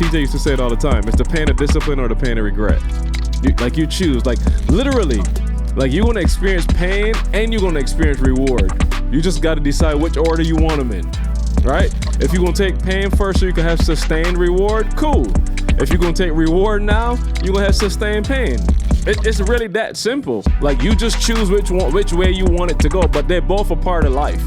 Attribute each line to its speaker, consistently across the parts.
Speaker 1: TJ used to say it all the time. It's the pain of discipline or the pain of regret. You choose. Like, literally, like, you're going to experience pain and you're going to experience reward. You just got to decide which order you want them in, right? If you're going to take pain first so you can have sustained reward, cool. If you're going to take reward now, you're going to have sustained pain. It's really that simple. Like, you just choose which way you want it to go, but they're both a part of life.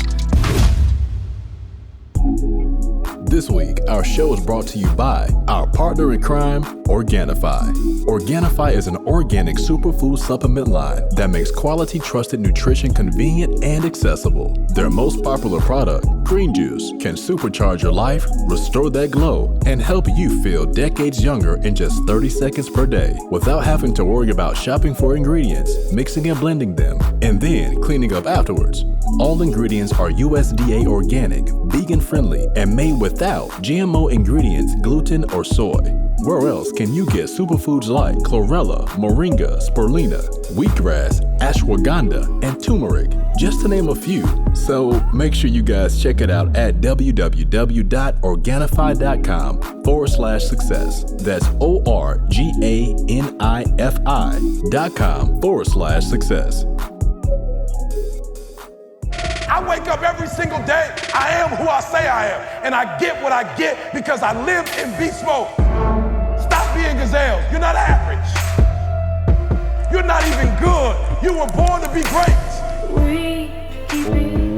Speaker 2: This week, our show is brought to you by our partner in crime, Organifi. Organifi is an organic superfood supplement line that makes quality, trusted nutrition convenient and accessible. Their most popular product, green juice, can supercharge your life, restore that glow, and help you feel decades younger in just 30 seconds per day without having to worry about shopping for ingredients, mixing and blending them, and then cleaning up afterwards. All ingredients are USDA organic, vegan-friendly, and made without GMO ingredients, gluten, or soy. Where else can you get superfoods like chlorella, moringa, spirulina, wheatgrass, ashwagandha, and turmeric, just to name a few? So make sure you guys check it out at www.organifi.com/success. That's ORGANIFI.com/success.
Speaker 3: I wake up every single day. I am who I say I am. And I get what I get because I live in beast mode. Stop being gazelles. You're not average. You're not even good. You were born to be great.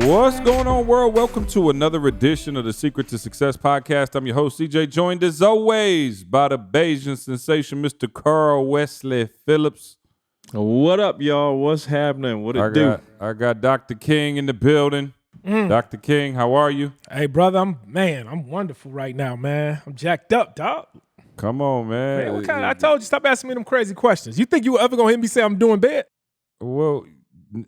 Speaker 4: What's going on, world? Welcome to another edition of the Secret to Success podcast. I'm your host, CJ, joined as always by the Bayesian sensation, Mr. Carl Wesley Phillips.
Speaker 1: What up, y'all? What's happening? What it do?
Speaker 4: I got Dr. King in the building. Dr. King, how are you?
Speaker 5: Hey, brother, I'm wonderful right now, man. I'm jacked up, dog.
Speaker 4: Come on, man.
Speaker 5: What kind of, I told you, stop asking me them crazy questions. You think you ever gonna hear me say I'm doing bad?
Speaker 4: Well,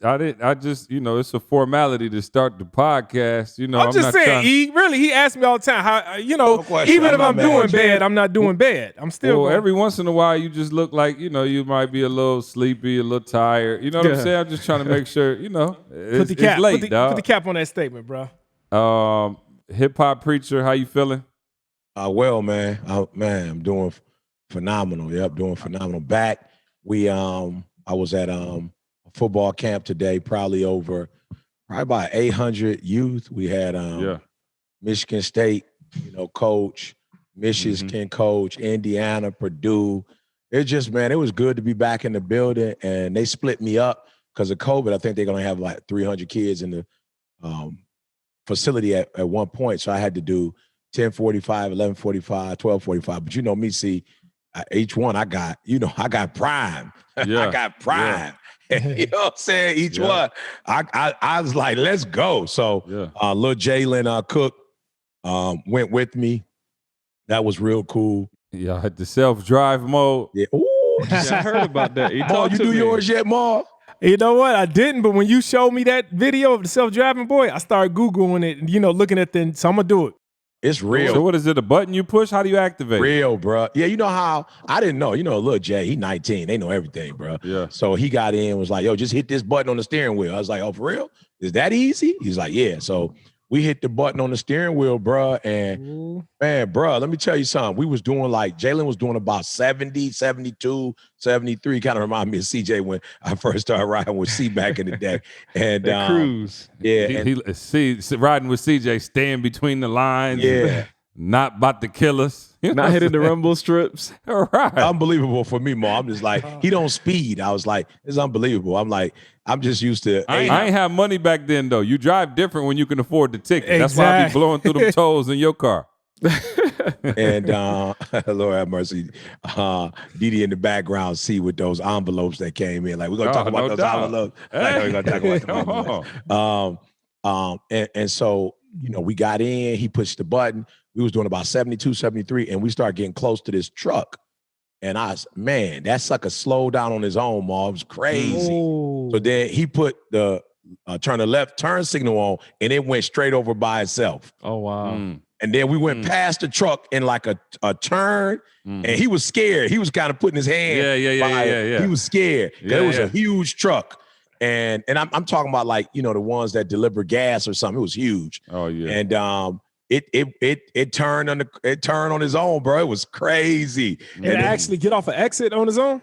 Speaker 4: I just, it's a formality to start the podcast. I'm
Speaker 5: just
Speaker 4: not
Speaker 5: saying, he asks me all the time, how, even if I'm doing bad, I'm not doing bad. I'm still.
Speaker 4: Well, every once in a while, you just look like, you might be a little sleepy, a little tired. You know what I'm saying? I'm just trying to make sure, it's late, dog.
Speaker 5: Put the cap on that statement, bro.
Speaker 4: Hip hop preacher, how you feeling?
Speaker 6: Well, man, I'm doing phenomenal. Yep, doing phenomenal. Back, I was at football camp today, probably about 800 youth. We had Michigan State, coach, Michigan coach, Indiana, Purdue. It just, man, it was good to be back in the building, and they split me up because of COVID. I think they're going to have like 300 kids in the facility at one point. So I had to do 10:45, 11:45, 12:45. But me, see, each one I got prime.
Speaker 4: Yeah.
Speaker 6: I got prime. You know what I'm saying? Each one. I was like, let's go. So little Jalen Cook went with me. That was real cool.
Speaker 4: Yeah, had the self-drive mode.
Speaker 6: Yeah. Ooh,
Speaker 1: I heard about that.
Speaker 6: Maul, you do yours yet, Maul?
Speaker 5: You know what? I didn't, but when you showed me that video of the self-driving boy, I started Googling it and, looking at the, so I'm going to do it.
Speaker 6: It's real.
Speaker 4: So what is it, a button you push? How do you activate?
Speaker 6: Real, bro. Yeah, you know how, I didn't know. Little Jay, he 19. They know everything, bro.
Speaker 4: Yeah.
Speaker 6: So he got in and was like, yo, just hit this button on the steering wheel. I was like, oh, for real? Is that easy? He's like, yeah. So we hit the button on the steering wheel, bro. And man, bro, let me tell you something. We was doing Jalen was doing about 70, 72, 73. Kind of remind me of CJ when I first started riding with C back in the day. And
Speaker 1: cruise.
Speaker 6: Yeah.
Speaker 4: Riding with CJ, staying between the lines.
Speaker 6: Yeah.
Speaker 4: Not about to kill us.
Speaker 1: Not hitting the rumble strips.
Speaker 4: All right.
Speaker 6: Unbelievable for me, Mo. I'm just like, he don't speed. I was like, it's unbelievable. I'm like, I'm just used to.
Speaker 4: I ain't have money back then, though. You drive different when you can afford the ticket.
Speaker 5: Exactly.
Speaker 4: That's why I be blowing through them tolls in your car.
Speaker 6: And Lord have mercy, Didi in the background see with those envelopes that came in. Like, we're going to talk about those envelopes. Like, we're going to talk about the envelopes. And so, we got in. He pushed the button. We was doing about 72, 73, and we started getting close to this truck. And I was, man, that sucker slowed down on his own, Ma. It was crazy. Ooh. So then he put the turn the left turn signal on, and it went straight over by itself.
Speaker 1: Oh, wow.
Speaker 6: And then we went past the truck in like a turn, and he was scared. He was kind of putting his hand.
Speaker 4: Yeah.
Speaker 6: He was scared. It was a huge truck. And I'm talking about the ones that deliver gas or something. It was huge.
Speaker 4: Oh, yeah.
Speaker 6: And it turned on its own, bro. It was crazy.
Speaker 5: And actually get off an exit on his own?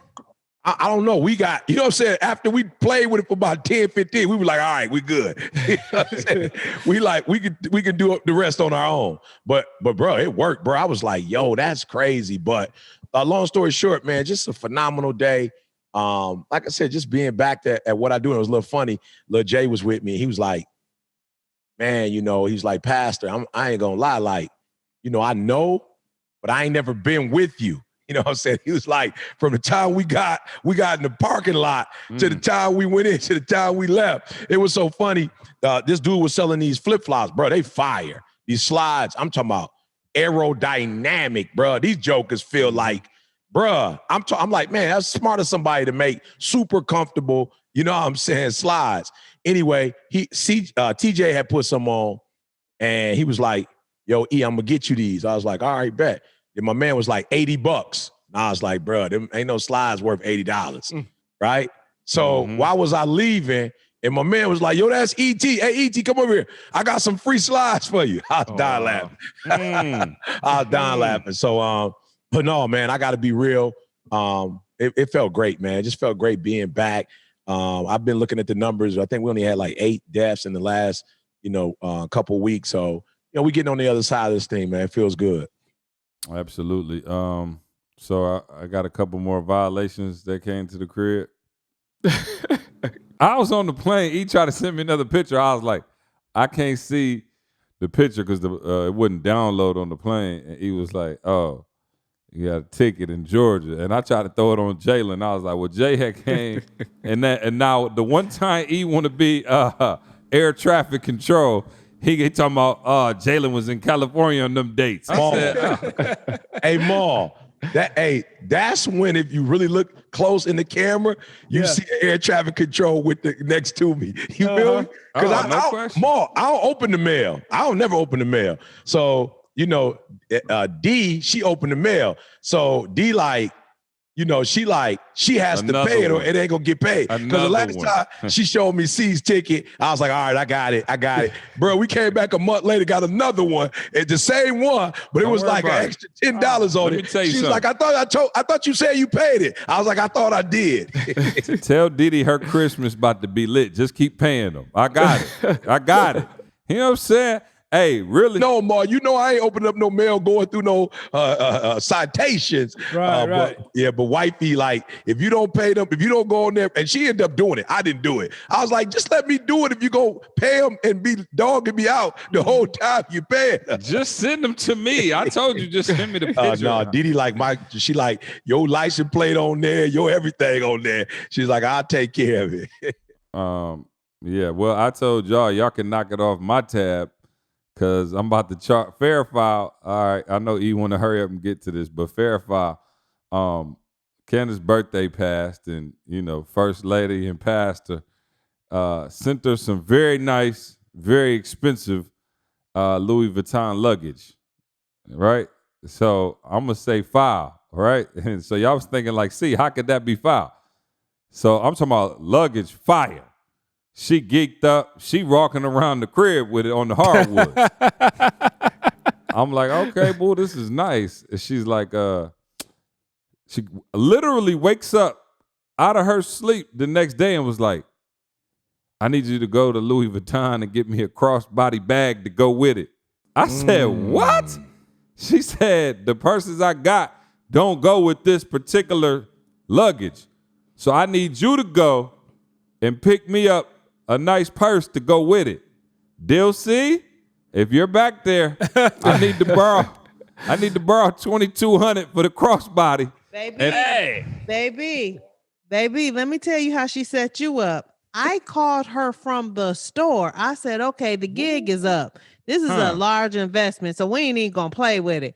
Speaker 6: I don't know. We got, you know what I'm saying? After we played with it for about 10, 15, we were like, all right, we good. You know what I'm saying? we could do the rest on our own. But bro, it worked, bro. I was like, yo, that's crazy. But long story short, man, just a phenomenal day. Like I said, just being back at what I do, and it was a little funny. Lil Jay was with me. He was like, man, you know, he's like, Pastor, I ain't gonna lie, like, you know, I know, but I ain't never been with you. You know what I'm saying? He was like, from the time we got in the parking lot to the time we went in, to the time we left. It was so funny. This dude was selling these flip-flops, bro. They fire. These slides, I'm talking about aerodynamic, bro. These jokers feel like, bro, I'm like, man, that's smart of somebody to make super comfortable, you know what I'm saying, slides. Anyway, TJ had put some on, and he was like, yo, E, I'm gonna get you these. I was like, all right, bet. Then my man was like, $80. And I was like, bro, them ain't no slides worth $80, right? So why was I leaving? And my man was like, yo, that's ET. Hey, ET, come over here. I got some free slides for you. I was dying laughing. I was dying laughing. So, but no, man, I got to be real. It felt great, man. It just felt great being back. I've been looking at the numbers. I think we only had like 8 deaths in the last, couple weeks. So, we getting on the other side of this thing, man. It feels good.
Speaker 4: Absolutely. So I got a couple more violations that came to the crib. I was on the plane. He tried to send me another picture. I was like, I can't see the picture because it wouldn't download on the plane. And he was like, oh, you got a ticket in Georgia. And I tried to throw it on Jalen. I was like, well, Jay had came. and now the one time he want to be air traffic control, he talking about Jalen was in California on them dates. I said,
Speaker 6: hey, Maul, that's when, if you really look close in the camera, you see air traffic control with the next to me. You feel me? Because I don't open the mail. I don't never open the mail. So, D, she opened the mail. So D she has to pay it or it ain't gonna get paid. Because the last time she showed me C's ticket, I was like, all right, I got it. Bro, we came back a month later, got another one. It's the same one, but it was like an extra $10 on it. She's like, I thought you said you paid it. I was like, I thought I did.
Speaker 4: Tell Didi her Christmas about to be lit. Just keep paying them. I got it. You know what I'm saying? Hey, really?
Speaker 6: No, Ma, I ain't opening up no mail going through no citations.
Speaker 5: Right.
Speaker 6: But wifey, like, if you don't pay them, if you don't go on there, and she ended up doing it. I didn't do it. I was like, just let me do it if you go pay them and be dogging me out the whole time you pay it.
Speaker 4: Just send them to me. I told you, just send me the picture.
Speaker 6: No, Didi she like, your license plate on there, your everything on there. She's like, I'll take care of it.
Speaker 4: Yeah, well, I told y'all can knock it off my tab. Because I'm about to chart fair file. All right, I know you want to hurry up and get to this, but fair file. Candace's birthday passed, and First Lady and Pastor sent her some very nice, very expensive Louis Vuitton luggage, right? So I'm gonna say file, right? And so y'all was thinking like, see, how could that be file? So I'm talking about luggage fire. She geeked up. She walking around the crib with it on the hardwood. I'm like, okay, boo, this is nice. And she's like, she literally wakes up out of her sleep the next day and was like, I need you to go to Louis Vuitton and get me a crossbody bag to go with it. I said, what? She said, the purses I got don't go with this particular luggage. So I need you to go and pick me up a nice purse to go with it. Deal C, if you're back there, I need to borrow $2,200 for the crossbody.
Speaker 7: Baby, let me tell you how she set you up. I called her from the store. I said, okay, the gig is up. This is a large investment, so we ain't even gonna play with it.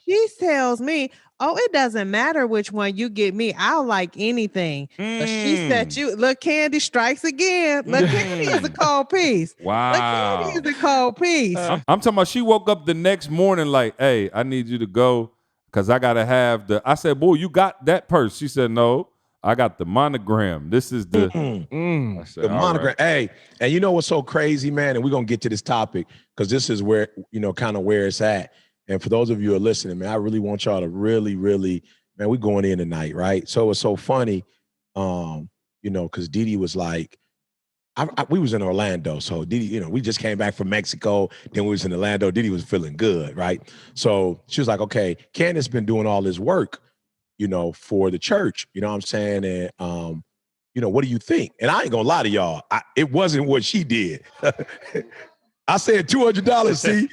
Speaker 7: She tells me, oh, it doesn't matter which one you get me. I'll like anything. But she said look, Candy strikes again. Look, Candy is a cold piece.
Speaker 4: Wow.
Speaker 7: Look, Candy is a cold piece.
Speaker 4: I'm talking about she woke up the next morning like, hey, I need you to go because I got to have I said, boy, you got that purse? She said, no, I got the monogram. This is the I said,
Speaker 6: the monogram.
Speaker 4: Right.
Speaker 6: Hey, and you know what's so crazy, man? And we're gonna get to this topic because this is where kind of where it's at. And for those of you who are listening, man, I really want y'all to really, man, we're going in tonight, right? So it's so funny, because Didi was like, we was in Orlando, so Didi, we just came back from Mexico. Then we was in Orlando. Didi was feeling good, right? So she was like, "Okay, Candace been doing all this work, for the church. You know what I'm saying? And what do you think?" And I ain't gonna lie to y'all, it wasn't what she did. I said $200. See,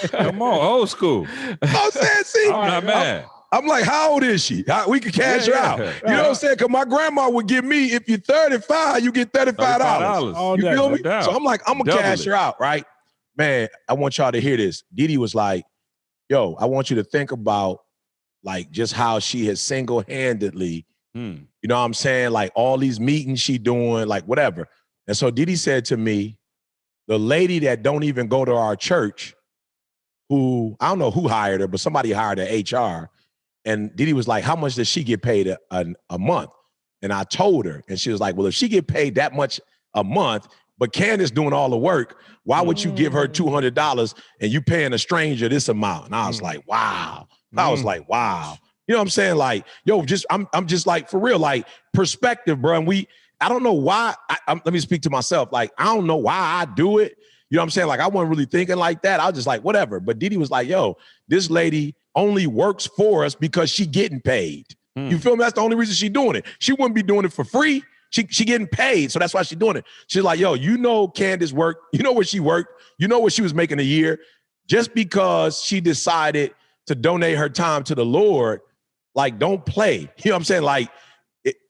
Speaker 4: come on, old school.
Speaker 6: I'm saying, see,
Speaker 4: I'm not mad.
Speaker 6: I'm like, how old is she? We could cash her out. You know what I'm saying? Because my grandma would give me, if you're 35, you get $35. You feel me? So I'm like, I'm going to cash her out, right? Man, I want y'all to hear this. Didi was like, yo, I want you to think about like just how she has single-handedly, you know what I'm saying? Like all these meetings she doing, like whatever. And so Didi said to me, the lady that don't even go to our church, who, I don't know who hired her, but somebody hired her HR. And Didi was like, how much does she get paid a month? And I told her, and she was like, well, if she get paid that much a month, but Candace doing all the work, why would you give her $200 and you paying a stranger this amount? And I was like, wow. I was like, wow. You know what I'm saying? Like, yo, I'm just like, for real, like perspective, bro. And I don't know why, let me speak to myself. Like, I don't know why I do it. You know what I'm saying? Like, I wasn't really thinking like that. I was just like, whatever. But Didi was like, yo, this lady only works for us because she getting paid. You feel me? That's the only reason she doing it. She wouldn't be doing it for free. She getting paid. So that's why she doing it. She's like, yo, Candace worked. You know where she worked. You know what she was making a year. Just because she decided to donate her time to the Lord, like, don't play. You know what I'm saying? Like,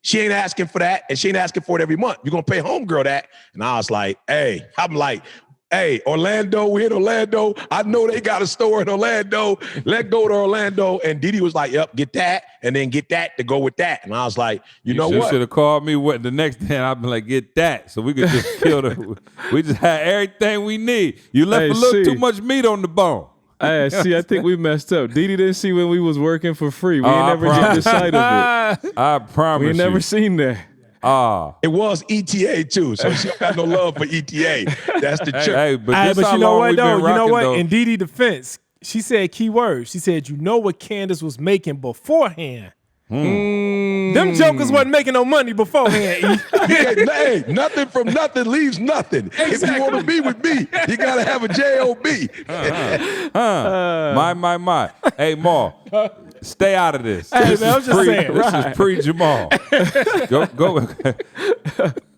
Speaker 6: she ain't asking for that, and she ain't asking for it every month. You're going to pay homegirl that. And I was like, hey, Orlando, we're in Orlando. I know they got a store in Orlando. Let's go to Orlando. And Didi was like, yep, get that, and then get that to go with that. And I was like, you know what?
Speaker 4: You should have called me the next day, and I'd be like, get that. So we could just kill the, we just had everything we need. You left a little too much meat on the bone.
Speaker 1: I think we messed up. Didi didn't see when we was working for free. We ain't never get the sight of it.
Speaker 4: I promise
Speaker 1: we ain't never seen that.
Speaker 6: It was ETA too, so she don't got no love for ETA. That's the church.
Speaker 4: Hey, but
Speaker 5: you know what though?
Speaker 4: You know what?
Speaker 5: In Didi defense, she said key words. She said, you know what Candace was making beforehand. Them jokers wasn't making no money beforehand.
Speaker 6: Hey, nothing from nothing leaves nothing. Exactly. If you want to be with me, you gotta have a JOB.
Speaker 4: My. Hey, Ma, stay out of this.
Speaker 5: Hey, man, I'm just saying.
Speaker 4: This is pre-Jamal. Go.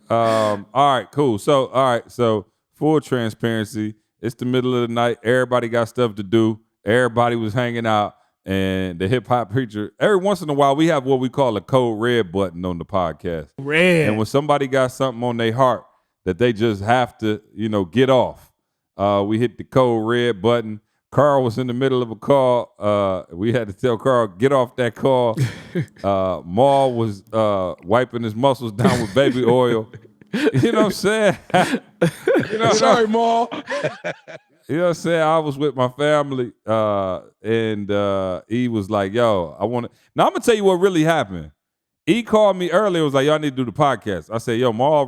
Speaker 4: All right, cool. So full transparency. It's the middle of the night. Everybody got stuff to do. Everybody was hanging out. And the hip hop preacher, every once in a while, we have what we call a code red button on the podcast.
Speaker 5: Red.
Speaker 4: And when somebody got something on their heart that they just have to, get off, we hit the code red button. Carl was in the middle of a call. We had to tell Carl, get off that call. Maul was wiping his muscles down with baby oil. You know what I'm saying?
Speaker 6: Sorry, Maul.
Speaker 4: You know what I'm saying? I was with my family, and he was like, yo, I want to. Now, I'm going to tell you what really happened. He called me earlier and was like, y'all need to do the podcast. I said, yo, Maul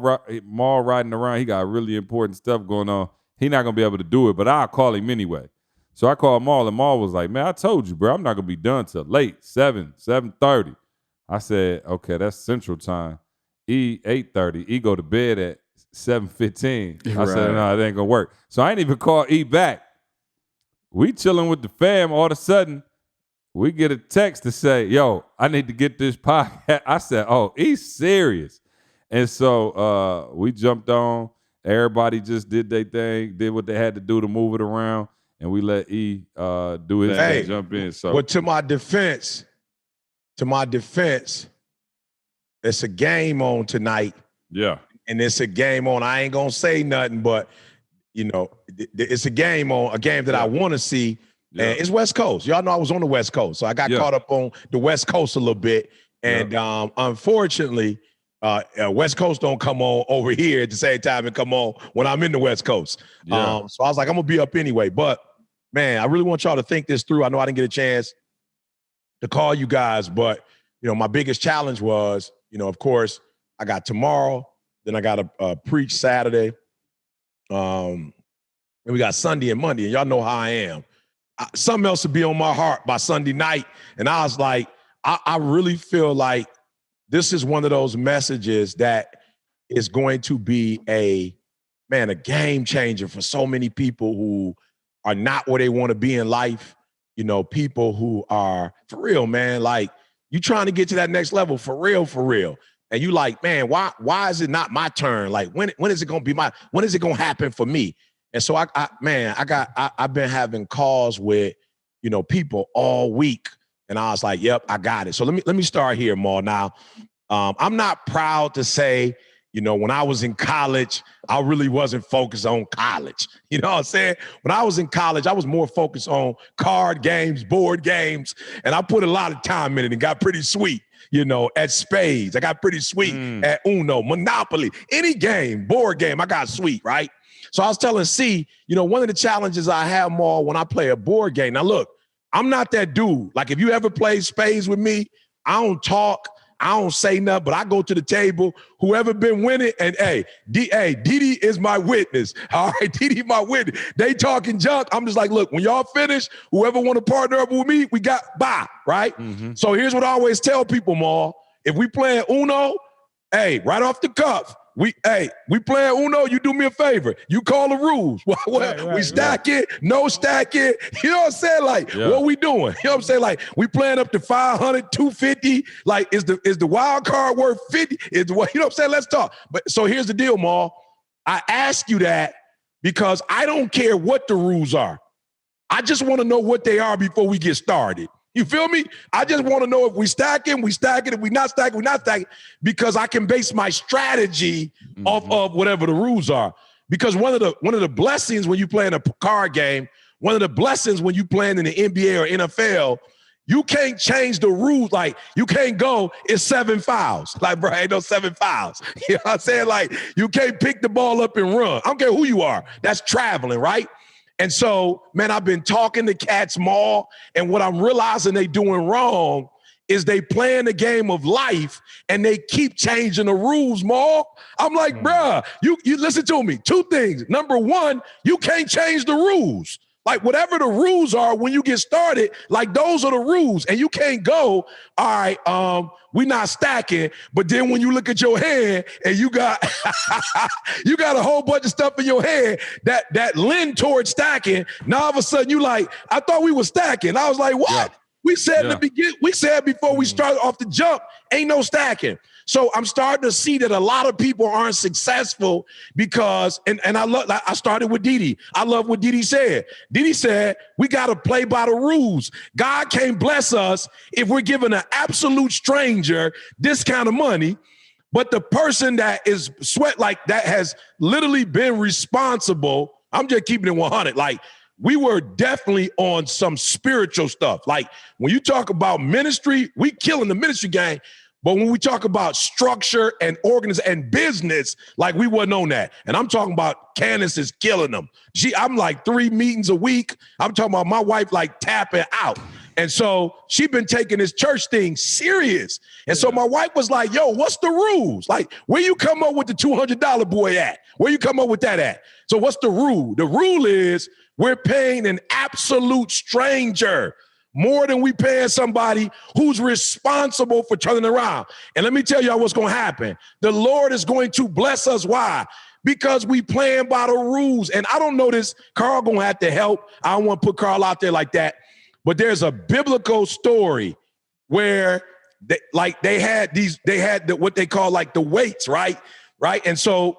Speaker 4: riding around. He got really important stuff going on. He not going to be able to do it, but I'll call him anyway. So I called Maul, and Maul was like, man, I told you, bro, I'm not going to be done till late, 7:30. I said, okay, that's Central Time. 8:30. He go to bed at 7:15. I said, no, it ain't gonna work. So I ain't even call E back. We chilling with the fam. All of a sudden, we get a text to say, yo, I need to get this podcast. I said, oh, he's serious. And so we jumped on. Everybody just did their thing, did what they had to do to move it around, and we let E do his thing, jump in. So,
Speaker 6: but to my defense, it's a game on tonight.
Speaker 4: Yeah.
Speaker 6: And it's a game on. I ain't gonna say nothing, but it's a game on, a game that I want to see. Yeah. And it's West Coast. Y'all know I was on the West Coast, so I got caught up on the West Coast a little bit. And unfortunately, West Coast don't come on over here at the same time and come on when I'm in the West Coast. Yeah. So I was like, I'm gonna be up anyway. But man, I really want y'all to think this through. I know I didn't get a chance to call you guys, but my biggest challenge was, of course, I got tomorrow, then I got to preach Saturday. And we got Sunday and Monday, and y'all know how I am. Something else would be on my heart by Sunday night. And I was like, I really feel like this is one of those messages that is going to be a game changer for so many people who are not where they want to be in life. People who are, for real, man, like, you trying to get to that next level for real. And you like, man, why is it not my turn? Like, when is it going to be when is it going to happen for me? And so I've been having calls with, people all week, and I was like, yep, I got it. So let me start here, Maul. Now, I'm not proud to say, when I was in college, I really wasn't focused on college. You know what I'm saying? When I was in college, I was more focused on card games, board games, and I put a lot of time in it and got pretty sweet, at spades. I got pretty sweet at Uno, Monopoly, any game, board game, I got sweet, right? So I was telling C, one of the challenges I have more when I play a board game. Now, look, I'm not that dude. Like, if you ever play spades with me, I don't talk. I don't say nothing, but I go to the table, whoever been winning, and Didi is my witness. All right, Didi my witness. They talking junk. I'm just like, look, when y'all finish, whoever want to partner up with me, we got bye, right? Mm-hmm. So here's what I always tell people, Maul. If we playing Uno, right off the cuff, we playing Uno, you do me a favor. You call the rules. We stack it, no stack it. You know what I'm saying? Like, what we doing? You know what I'm saying? Like, we playing up to 500, 250. Like, is the wild card worth 50? You know what I'm saying? Let's talk. But so here's the deal, Maul. I ask you that because I don't care what the rules are. I just want to know what they are before we get started. You feel me? I just want to know if we stacking, we stacking. If we not stacking, we not stacking. Because I can base my strategy off of whatever the rules are. Because one of the blessings when you play in a card game, one of the blessings when you playing in the NBA or NFL, you can't change the rules. Like, you can't go, it's 7 fouls. Like, bro, ain't no 7 fouls. You know what I'm saying? Like, you can't pick the ball up and run. I don't care who you are. That's traveling, right? And so, man, I've been talking to cats, Maul, and what I'm realizing they doing wrong is they playing the game of life and they keep changing the rules, Maul. I'm like, bruh, you listen to me. 2 things. Number 1, you can't change the rules. Like, whatever the rules are when you get started, like, those are the rules. And you can't go, all right, we not stacking, but then when you look at your hand and you got you got a whole bunch of stuff in your hand that lend towards stacking, now all of a sudden you like, I thought we were stacking. I was like, what? Yeah. We said in the beginning, we said before we started off the jump, ain't no stacking. So I'm starting to see that a lot of people aren't successful because, and I started with Didi. I love what Didi said. Didi said, we got to play by the rules. God can't bless us if we're giving an absolute stranger this kind of money, but the person that is that has literally been responsible. I'm just keeping it 100. Like, we were definitely on some spiritual stuff. Like, when you talk about ministry, we killing the ministry game. But when we talk about structure and organization and business, like, we wasn't on that. And I'm talking about Candace is killing them. I'm like 3 meetings a week. I'm talking about my wife like tapping out. And so she been taking this church thing serious. And so my wife was like, yo, what's the rules? Like, where you come up with the $200 boy at? Where you come up with that at? So what's the rule? The rule is we're paying an absolute stranger more than we paying somebody who's responsible for turning around. And let me tell y'all what's going to happen. The Lord is going to bless us. Why? Because we playing by the rules. And I don't know this. Carl going to have to help. I don't want to put Carl out there like that. But there's a biblical story where they had what they call like the weights, right? Right. And so,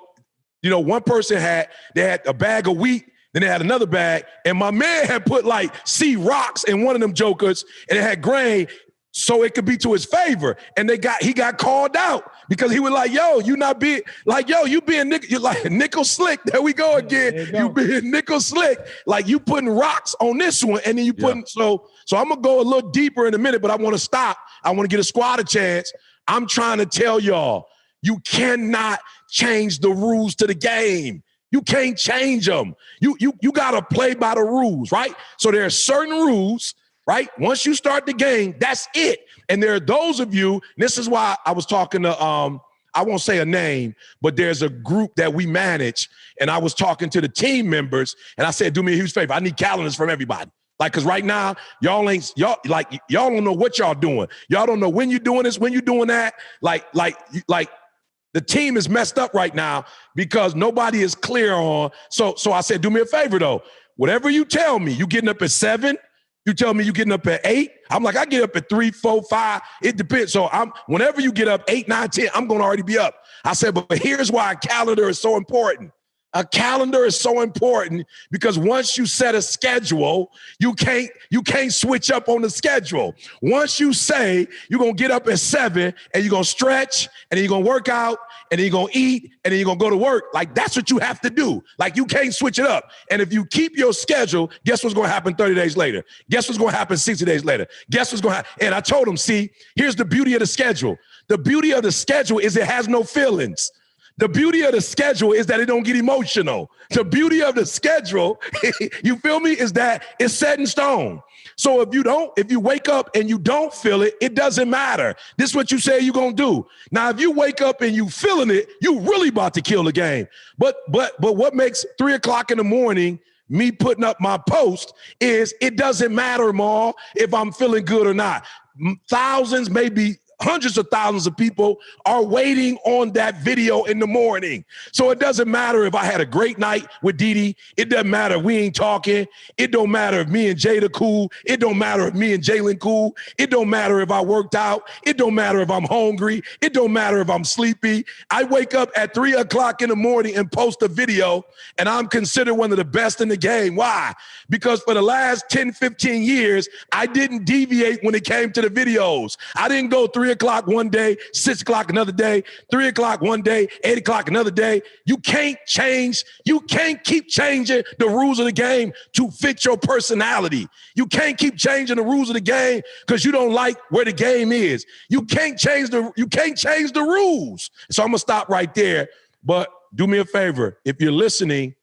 Speaker 6: one person had a bag of wheat. Then they had another bag, and my man had put like rocks in one of them jokers, and it had grain, so it could be to his favor. And he got called out because he was like, "Yo, you not being like, you being you're like nickel slick." There we go again. You being nickel slick, like you putting rocks on this one, and then you putting So I'm gonna go a little deeper in a minute, but I want to stop. I want to get a squad a chance. I'm trying to tell y'all, you cannot change the rules to the game. You can't change them. You got to play by the rules, right? So there are certain rules right? Once you start the game, that's it. And there are those of you, this is why I was talking to, I won't say a name, but there's a group that we manage, and I was talking to the team members, and I said, do me a huge favor. I need calendars from everybody. Like, cause right now, y'all don't know what y'all doing. Y'all don't know when you're doing this, when you're doing that. Like the team is messed up right now because nobody is clear on. So I said, do me a favor though. Whatever you tell me, you getting up at 7, you tell me you getting up at 8. I'm like, I get up at 3, 4, 5. It depends. So whenever you get up 8, 9, 10, I'm going to already be up. I said, but here's why a calendar is so important. A calendar is so important because once you set a schedule, you can't switch up on the schedule. Once you say you're going to get up at 7 and you're going to stretch and then you're going to work out and then you're going to eat and then you're going to go to work, like that's what you have to do. Like you can't switch it up. And if you keep your schedule, guess what's going to happen 30 days later? Guess what's going to happen 60 days later? Guess what's going to happen? And I told him, see, here's the beauty of the schedule. The beauty of the schedule is it has no feelings. The beauty of the schedule is that it don't get emotional. The beauty of the schedule, you feel me, is that it's set in stone. So if you wake up and you don't feel it, it doesn't matter. This is what you say you're going to do. Now, if you wake up and you feeling it, you really about to kill the game. But what makes 3 o'clock in the morning me putting up my post is it doesn't matter, Ma, if I'm feeling good or not. Thousands, maybe hundreds of thousands of people are waiting on that video in the morning. So it doesn't matter if I had a great night with Didi. It doesn't matter if we ain't talking. It don't matter if me and Jada cool. It don't matter if me and Jalen cool. It don't matter if I worked out. It don't matter if I'm hungry. It don't matter if I'm sleepy. I wake up at 3 o'clock in the morning and post a video, and I'm considered one of the best in the game. Why? Because for the last 10, 15 years, I didn't deviate when it came to the videos. I didn't go 3 o'clock one day, 6 o'clock another day, 3 o'clock one day, 8 o'clock another day. You can't keep changing the rules of the game to fit your personality. You can't keep changing the rules of the game because you don't like where the game is. You can't change the rules. So I'm gonna stop right there. But do me a favor, if you're listening,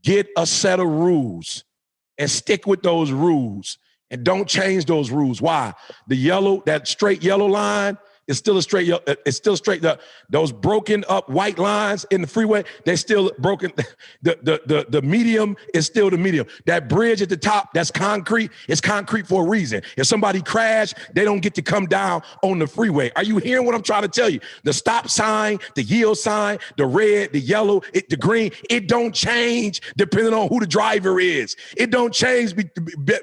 Speaker 6: get a set of rules and stick with those rules. And don't change those rules. Why? That straight yellow line is still a straight. It's still straight. Those broken up white lines in the freeway, they're still broken. The medium is still the medium. That bridge at the top, that's concrete. It's concrete for a reason. If somebody crash, they don't get to come down on the freeway. Are you hearing what I'm trying to tell you? The stop sign, the yield sign, the red, the yellow, the green, it don't change depending on who the driver is. It don't change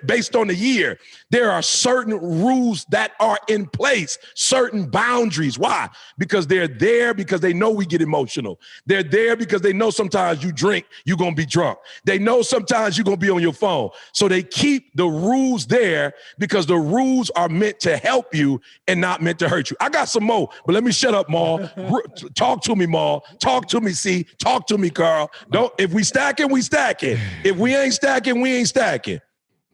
Speaker 6: based on the year. There are certain rules that are in place, certain boundaries. Why? Because they're there because they know we get emotional. They're there because they know sometimes you drink, you're going to be drunk. They know sometimes you're going to be on your phone. So they keep the rules there because the rules are meant to help you and not meant to hurt you. I got some more, but let me shut up, Maul. Talk to me, Maul. Talk to me, C. Talk to me, Carl. If we stacking, we stacking. If we ain't stacking, we ain't stacking.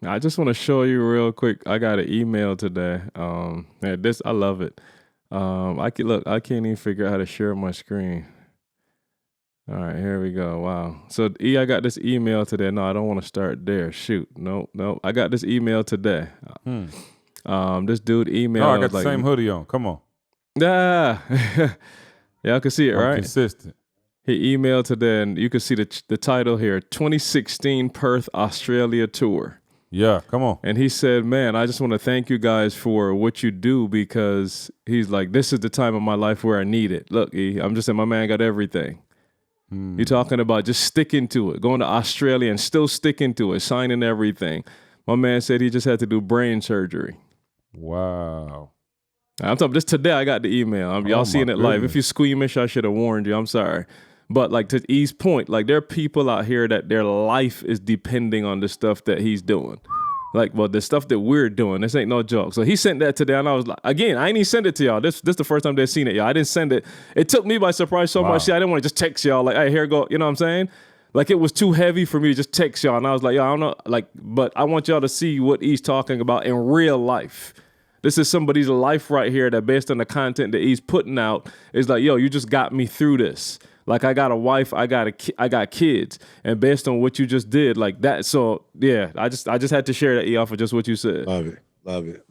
Speaker 1: I just want to show you real quick. I got an email today. I love it. I can't even figure out how to share my screen. All right, here we go. Wow. So I got this email today. No, I don't want to start there. Shoot. No. I got this email today. This dude emailed.
Speaker 4: Oh, I got the same hoodie on. Come on.
Speaker 1: Yeah. Yeah, I can see it, right?
Speaker 4: Consistent.
Speaker 1: He emailed today, and you can see the title here, 2016 Perth, Australia Tour.
Speaker 4: Yeah, come on.
Speaker 1: And he said, man, I just want to thank you guys for what you do because he's like, this is the time of my life where I need it. Look, I'm just saying my man got everything. You're talking about just sticking to it, going to Australia and still sticking to it, signing everything. My man said he just had to do brain surgery.
Speaker 4: Wow.
Speaker 1: I'm talking this today. I got the email. Y'all seeing it live. If you're squeamish, I should have warned you. I'm sorry. But like to E's point, like there are people out here that their life is depending on the stuff that he's doing. Like, well, the stuff that we're doing, this ain't no joke. So he sent that today, and I was like, again, I ain't even send it to y'all. This the first time they've seen it, y'all. I didn't send it. It took me by surprise so much. See, I didn't want to just text y'all like, hey, here go. You know what I'm saying? Like it was too heavy for me to just text y'all. And I was like, yo, I don't know. Like, but I want y'all to see what he's talking about in real life. This is somebody's life right here that based on the content that he's putting out is like, yo, you just got me through this. Like I got a wife, I got kids, and based on what you just did, like that. So yeah, I just had to share that off of just what you said.
Speaker 6: Love it. Love it.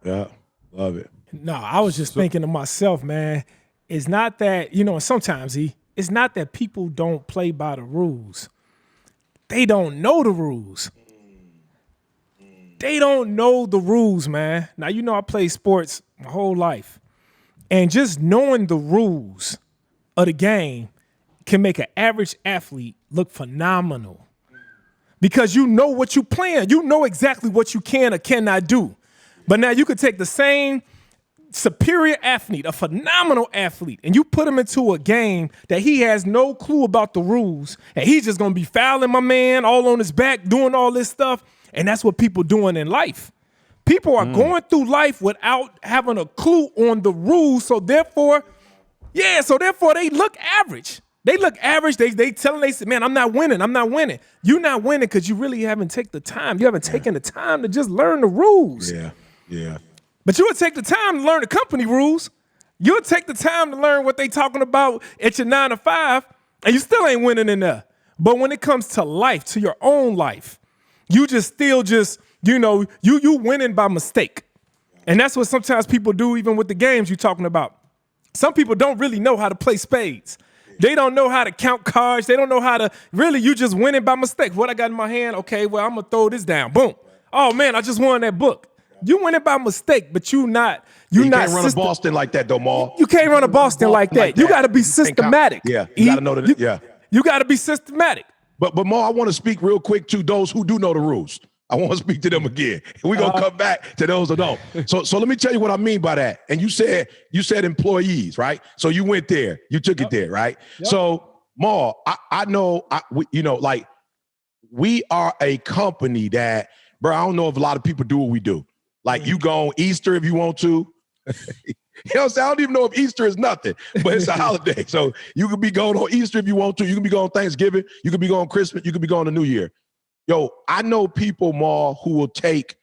Speaker 6: Yeah, love it.
Speaker 5: No, I was just thinking to myself, man, it's not that, sometimes it's not that people don't play by the rules. They don't know the rules. They don't know the rules, man. Now, I played sports my whole life. And just knowing the rules of the game can make an average athlete look phenomenal. Because you know what you're playing. You know exactly what you can or cannot do. But now you could take the same superior athlete, a phenomenal athlete, and you put him into a game that he has no clue about the rules, and he's just going to be fouling my man all on his back, doing all this stuff. And that's what people doing in life. People are going through life without having a clue on the rules. So therefore they look average. They look average. They say, man, I'm not winning. You're not winning because you really haven't taken the time. You haven't taken the time to just learn the rules.
Speaker 6: Yeah.
Speaker 5: But you would take the time to learn the company rules. You'll take the time to learn what they talking about at your 9 to 5, and you still ain't winning in there. But when it comes to life, to your own life, you you winning by mistake. And that's what sometimes people do even with the games you're talking about. Some people don't really know how to play spades. They don't know how to count cards. They don't know how to you just winning by mistake. What I got in my hand, okay, well, I'm going to throw this down. Boom. Oh, man, I just won that book. You winning by mistake, but you can't
Speaker 6: run a Boston like that, though, Maul.
Speaker 5: You can't run a Boston like that. You got to be systematic.
Speaker 6: Yeah, you got to know that. Yeah.
Speaker 5: You got to be systematic.
Speaker 6: But Maul, I want to speak real quick to those who do know the rules. I want to speak to them again. We're going to come back to those who don't. So let me tell you what I mean by that. And you said employees, right? So you went there. You took it there, right? Yep. So, Maul, I know, we are a company that, bro, I don't know if a lot of people do what we do. Like, you go on Easter if you want to. You know what I'm saying? I don't even know if Easter is nothing, but it's a holiday. So you could be going on Easter if you want to. You can be going on Thanksgiving. You could be going on Christmas. You could be going on New Year. Yo, I know people, Maul, who will take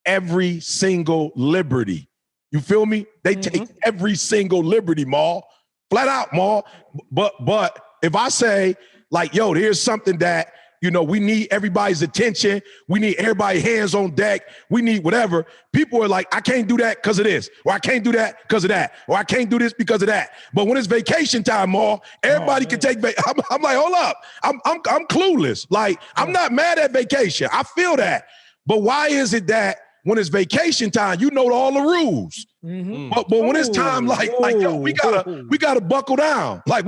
Speaker 6: every single liberty. You feel me? They take every single liberty, Maul. Flat out, Maul. But if I say, like, yo, here's something that, we need everybody's attention. We need everybody hands on deck. We need whatever. People are like, I can't do that because of this, or I can't do that because of that, or I can't do this because of that. But when it's vacation time, Maul, everybody can take vacation. I'm like, hold up. I'm clueless. Like, I'm not mad at vacation. I feel that. But why is it that when it's vacation time, you know all the rules? But when it's time, like yo, we gotta buckle down. Like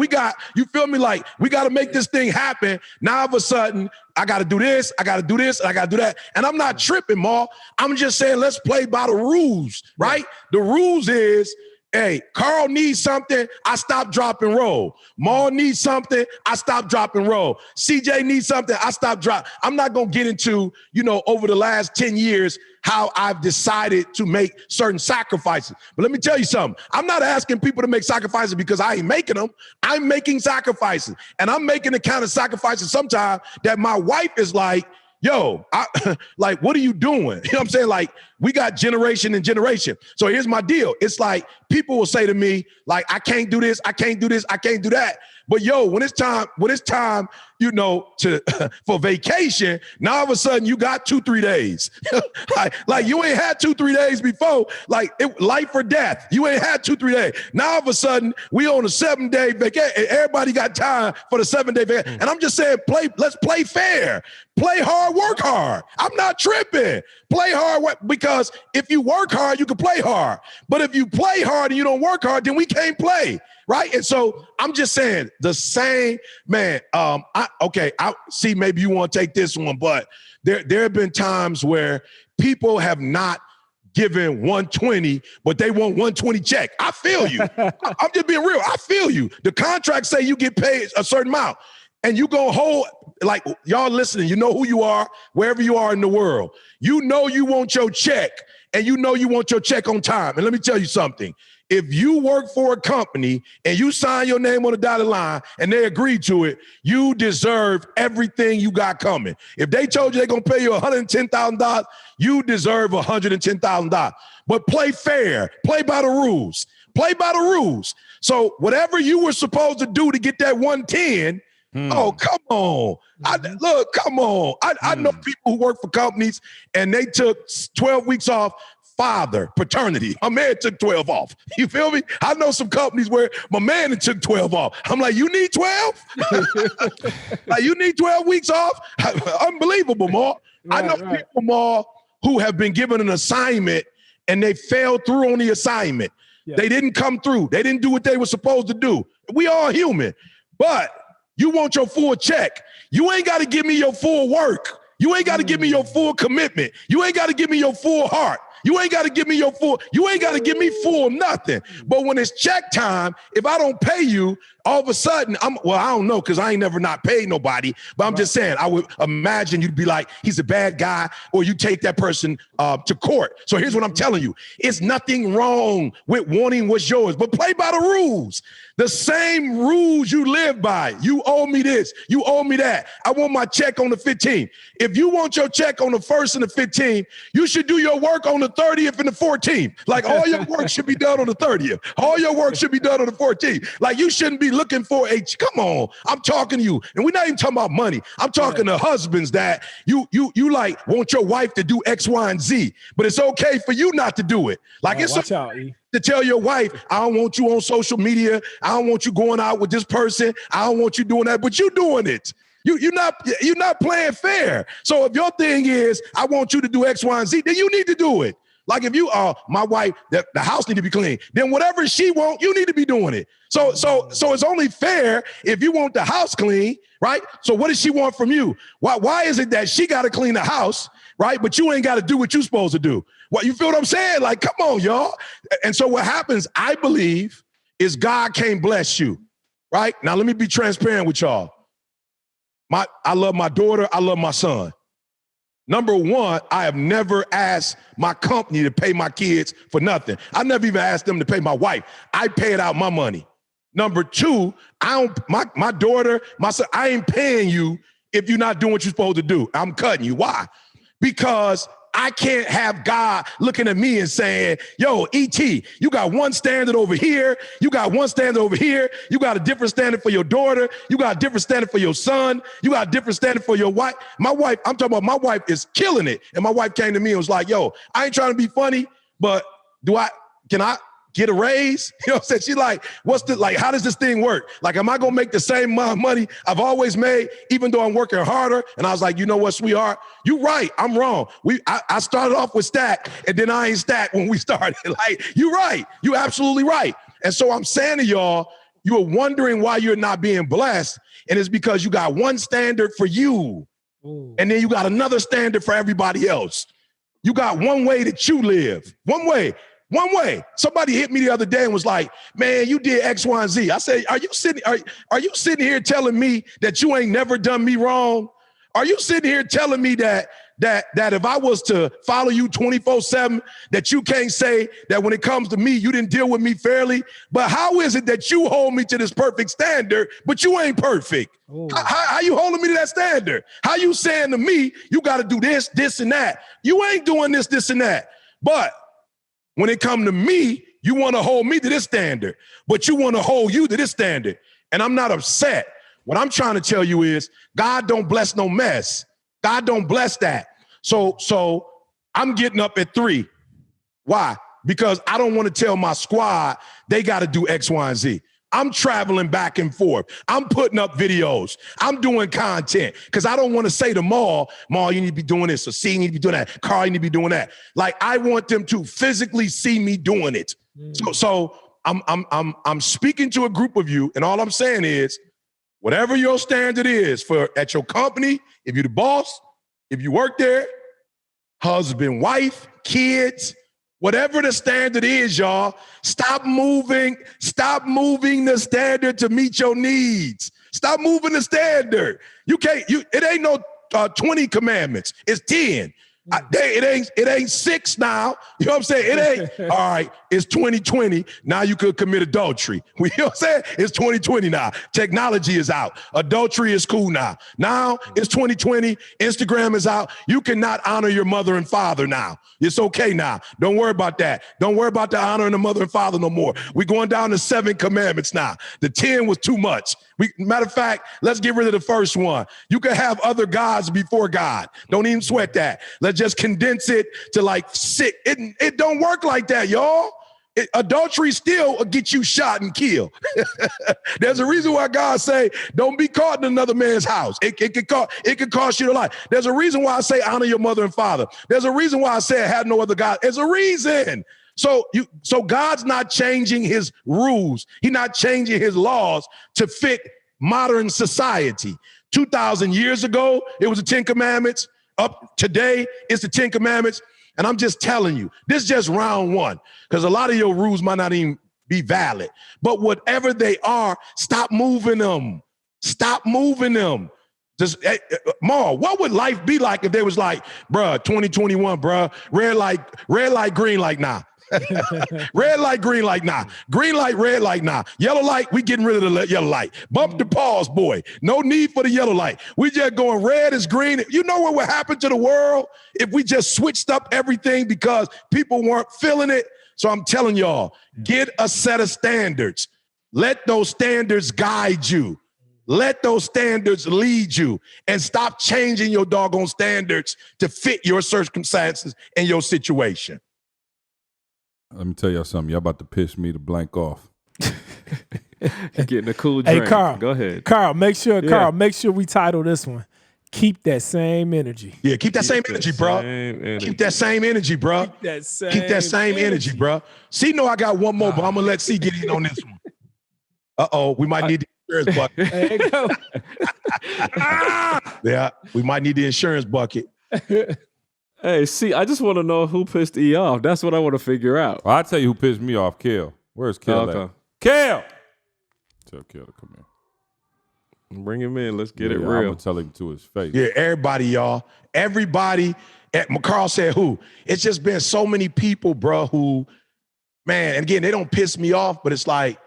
Speaker 6: you feel me? Like, we gotta make this thing happen. Now all of a sudden, I gotta do this, I gotta do this, and I gotta do that. And I'm not tripping, Maul. I'm just saying, let's play by the rules, right? The rules is, hey, Carl needs something, I stop, drop, and roll. Maul needs something, I stop, drop, and roll. CJ needs something, I stop, drop. I'm not going to get into, over the last 10 years, how I've decided to make certain sacrifices. But let me tell you something. I'm not asking people to make sacrifices because I ain't making them. I'm making sacrifices. And I'm making the kind of sacrifices sometimes that my wife is like, yo, like, what are you doing? You know what I'm saying? Like, we got generation and generation. So here's my deal. It's like, people will say to me, like, I can't do this, I can't do this, I can't do that. But yo, when it's time, for vacation, now all of a sudden you got 2-3 days. like you ain't had 2-3 days before, like life or death. You ain't had 2-3 days. Now all of a sudden we on a 7-day vacation. Everybody got time for the 7-day vacation. And I'm just saying, let's play fair. Play hard, work hard. I'm not tripping. Play hard, because if you work hard, you can play hard. But if you play hard and you don't work hard, then we can't play. Right. And so I'm just saying the same, man. I see, maybe you want to take this one, but there have been times where people have not given 120, but they want 120 check. I feel you. I'm just being real. I feel you. The contracts say you get paid a certain amount, and you gonna hold, like, y'all listening, you know who you are, wherever you are in the world. You know you want your check, and you know you want your check on time. And let me tell you something. If you work for a company and you sign your name on the dotted line and they agree to it, you deserve everything you got coming. If they told you they're going to pay you $110,000, you deserve $110,000. But play fair. Play by the rules. Play by the rules. So whatever you were supposed to do to get that 110, Oh, come on. Come on. I know people who work for companies and they took 12 weeks off. Father, paternity. My man took 12 off. You feel me? I know some companies where my man took 12 off. I'm like, you need 12? Like, you need 12 weeks off? Unbelievable, Ma. I know people, Ma, who have been given an assignment and they fell through on the assignment. Yeah. They didn't come through. They didn't do what they were supposed to do. We all human. But you want your full check. You ain't got to give me your full work. You ain't got to give me your full commitment. You ain't got to give me your full heart. You ain't got to give me your full, you ain't got to give me full nothing. But when it's check time, if I don't pay you, all of a sudden, I don't know, because I ain't never not paid nobody, but I'm just saying, I would imagine you'd be like, he's a bad guy, or you take that person to court. So here's what I'm telling you. It's nothing wrong with wanting what's yours, but play by the rules. The same rules you live by. You owe me this. You owe me that. I want my check on the 15th. If you want your check on the 1st and the 15th, you should do your work on the 30th and the 14th. Like, all your work should be done on the 30th. All your work should be done on the 14th. Like, you shouldn't be looking for come on. I'm talking to you. And we're not even talking about money. I'm talking to husbands that you like want your wife to do X, Y, and Z, but it's okay for you not to do it. Like, it's
Speaker 5: watch out, E.
Speaker 6: To tell your wife, I don't want you on social media. I don't want you going out with this person. I don't want you doing that, but you doing it. You're not playing fair. So if your thing is, I want you to do X, Y, and Z, then you need to do it. Like, if you are my wife, the house need to be clean, then whatever she wants, you need to be doing it. So it's only fair if you want the house clean, right? So what does she want from you? Why is it that she got to clean the house, right? But you ain't got to do what you're supposed to do? What, you feel what I'm saying? Like, come on, y'all. And so what happens, I believe, is God can't bless you, right? Now, let me be transparent with y'all. I love my daughter. I love my son. Number one, I have never asked my company to pay my kids for nothing. I never even asked them to pay my wife. I paid out my money. Number two, my daughter, my son, I ain't paying you if you're not doing what you're supposed to do. I'm cutting you. Why? Because I can't have God looking at me and saying, yo, E.T., you got one standard over here. You got one standard over here. You got a different standard for your daughter. You got a different standard for your son. You got a different standard for your wife. My wife, I'm talking about my wife is killing it. And my wife came to me and was like, yo, I ain't trying to be funny, but can I get a raise? You know what I'm saying? She like, how does this thing work? Like, am I going to make the same amount of money I've always made, even though I'm working harder? And I was like, you know what, sweetheart? You right. I'm wrong. I started off with stack, and then I ain't stacked when we started. Like, you right. You absolutely right. And so I'm saying to y'all, you are wondering why you're not being blessed. And it's because you got one standard for you. Ooh. And then you got another standard for everybody else. You got one way that you live. One way. Somebody hit me the other day and was like, man, you did X, Y, and Z. I said, are you sitting here telling me that you ain't never done me wrong? Are you sitting here telling me that if I was to follow you 24/7, that you can't say that when it comes to me, you didn't deal with me fairly? But how is it that you hold me to this perfect standard, but you ain't perfect? How you holding me to that standard? How you saying to me, you got to do this, and that? You ain't doing this, and that. But when it come to me, you want to hold me to this standard, but you want to hold you to this standard. And I'm not upset. What I'm trying to tell you is God don't bless no mess. God don't bless that. So I'm getting up at 3. Why? Because I don't want to tell my squad they got to do X, Y, and Z. I'm traveling back and forth. I'm putting up videos. I'm doing content because I don't want to say to Maul, you need to be doing this, or C, you need to be doing that, Carl, you need to be doing that. Like, I want them to physically see me doing it. So I'm speaking to a group of you, and all I'm saying is, whatever your standard is at your company, if you're the boss, if you work there, husband, wife, kids, whatever the standard is, y'all, stop moving the standard to meet your needs. Stop moving the standard. It ain't no 20 commandments. It's 10. It ain't 6 now. You know what I'm saying? It ain't, all right, it's 2020. Now you could commit adultery. You know what I'm saying? It's 2020 now. Technology is out. Adultery is cool now. Now it's 2020. Instagram is out. You cannot honor your mother and father now. It's okay now. Don't worry about that. Don't worry about the honoring the mother and father no more. We're going down to 7 commandments now. The 10 was too much. Matter of fact, let's get rid of the first one. You can have other gods before God. Don't even sweat that. Let's just condense it to like 6. It don't work like that, y'all. Adultery still will get you shot and killed. There's a reason why God say, don't be caught in another man's house. It could cost you your life. There's a reason why I say honor your mother and father. There's a reason why I say I had no other God. There's a reason. So God's not changing his rules. He's not changing his laws to fit modern society. 2,000 years ago, it was the 10 commandments. Up today, it's the 10 commandments. And I'm just telling you, this is just round 1, because a lot of your rules might not even be valid. But whatever they are, stop moving them. Stop moving them. Just, Ma, what would life be like if they was like, bruh, 2021, bruh, red light, green light, nah. Red light, green light, nah. Green light, red light, nah. Yellow light, we getting rid of the yellow light. Bump the pause, boy. No need for the yellow light. We just going red is green. You know what would happen to the world if we just switched up everything because people weren't feeling it? So I'm telling y'all, get a set of standards. Let those standards guide you. Let those standards lead you, and stop changing your doggone standards to fit your circumstances and your situation.
Speaker 4: Let me tell y'all something. Y'all about to piss me to blank off.
Speaker 1: Getting a cool drink.
Speaker 5: Hey, Carl.
Speaker 1: Go ahead.
Speaker 5: Carl, make sure we title this one. Keep that same energy.
Speaker 6: Yeah, keep that same energy, bro. Keep that same energy, bro. Keep that same energy, bro. C know I got one more, but I'm going to let C get in on this one. Uh-oh, we might need the insurance bucket.
Speaker 5: There you go.
Speaker 6: Yeah, we might need the insurance bucket.
Speaker 1: Hey, see, I just want to know who pissed E off. That's what I want to figure out.
Speaker 4: Well, I'll tell you who pissed me off, Kale. Where's Kale at? Kale! Tell Kale to come here.
Speaker 1: Bring him in. Let's get it
Speaker 4: I'm
Speaker 1: real.
Speaker 4: going to tell him to his face.
Speaker 6: Yeah, everybody, y'all. Everybody. Carl said who? It's just been so many people, bro, who, man, and again, they don't piss me off, but it's like,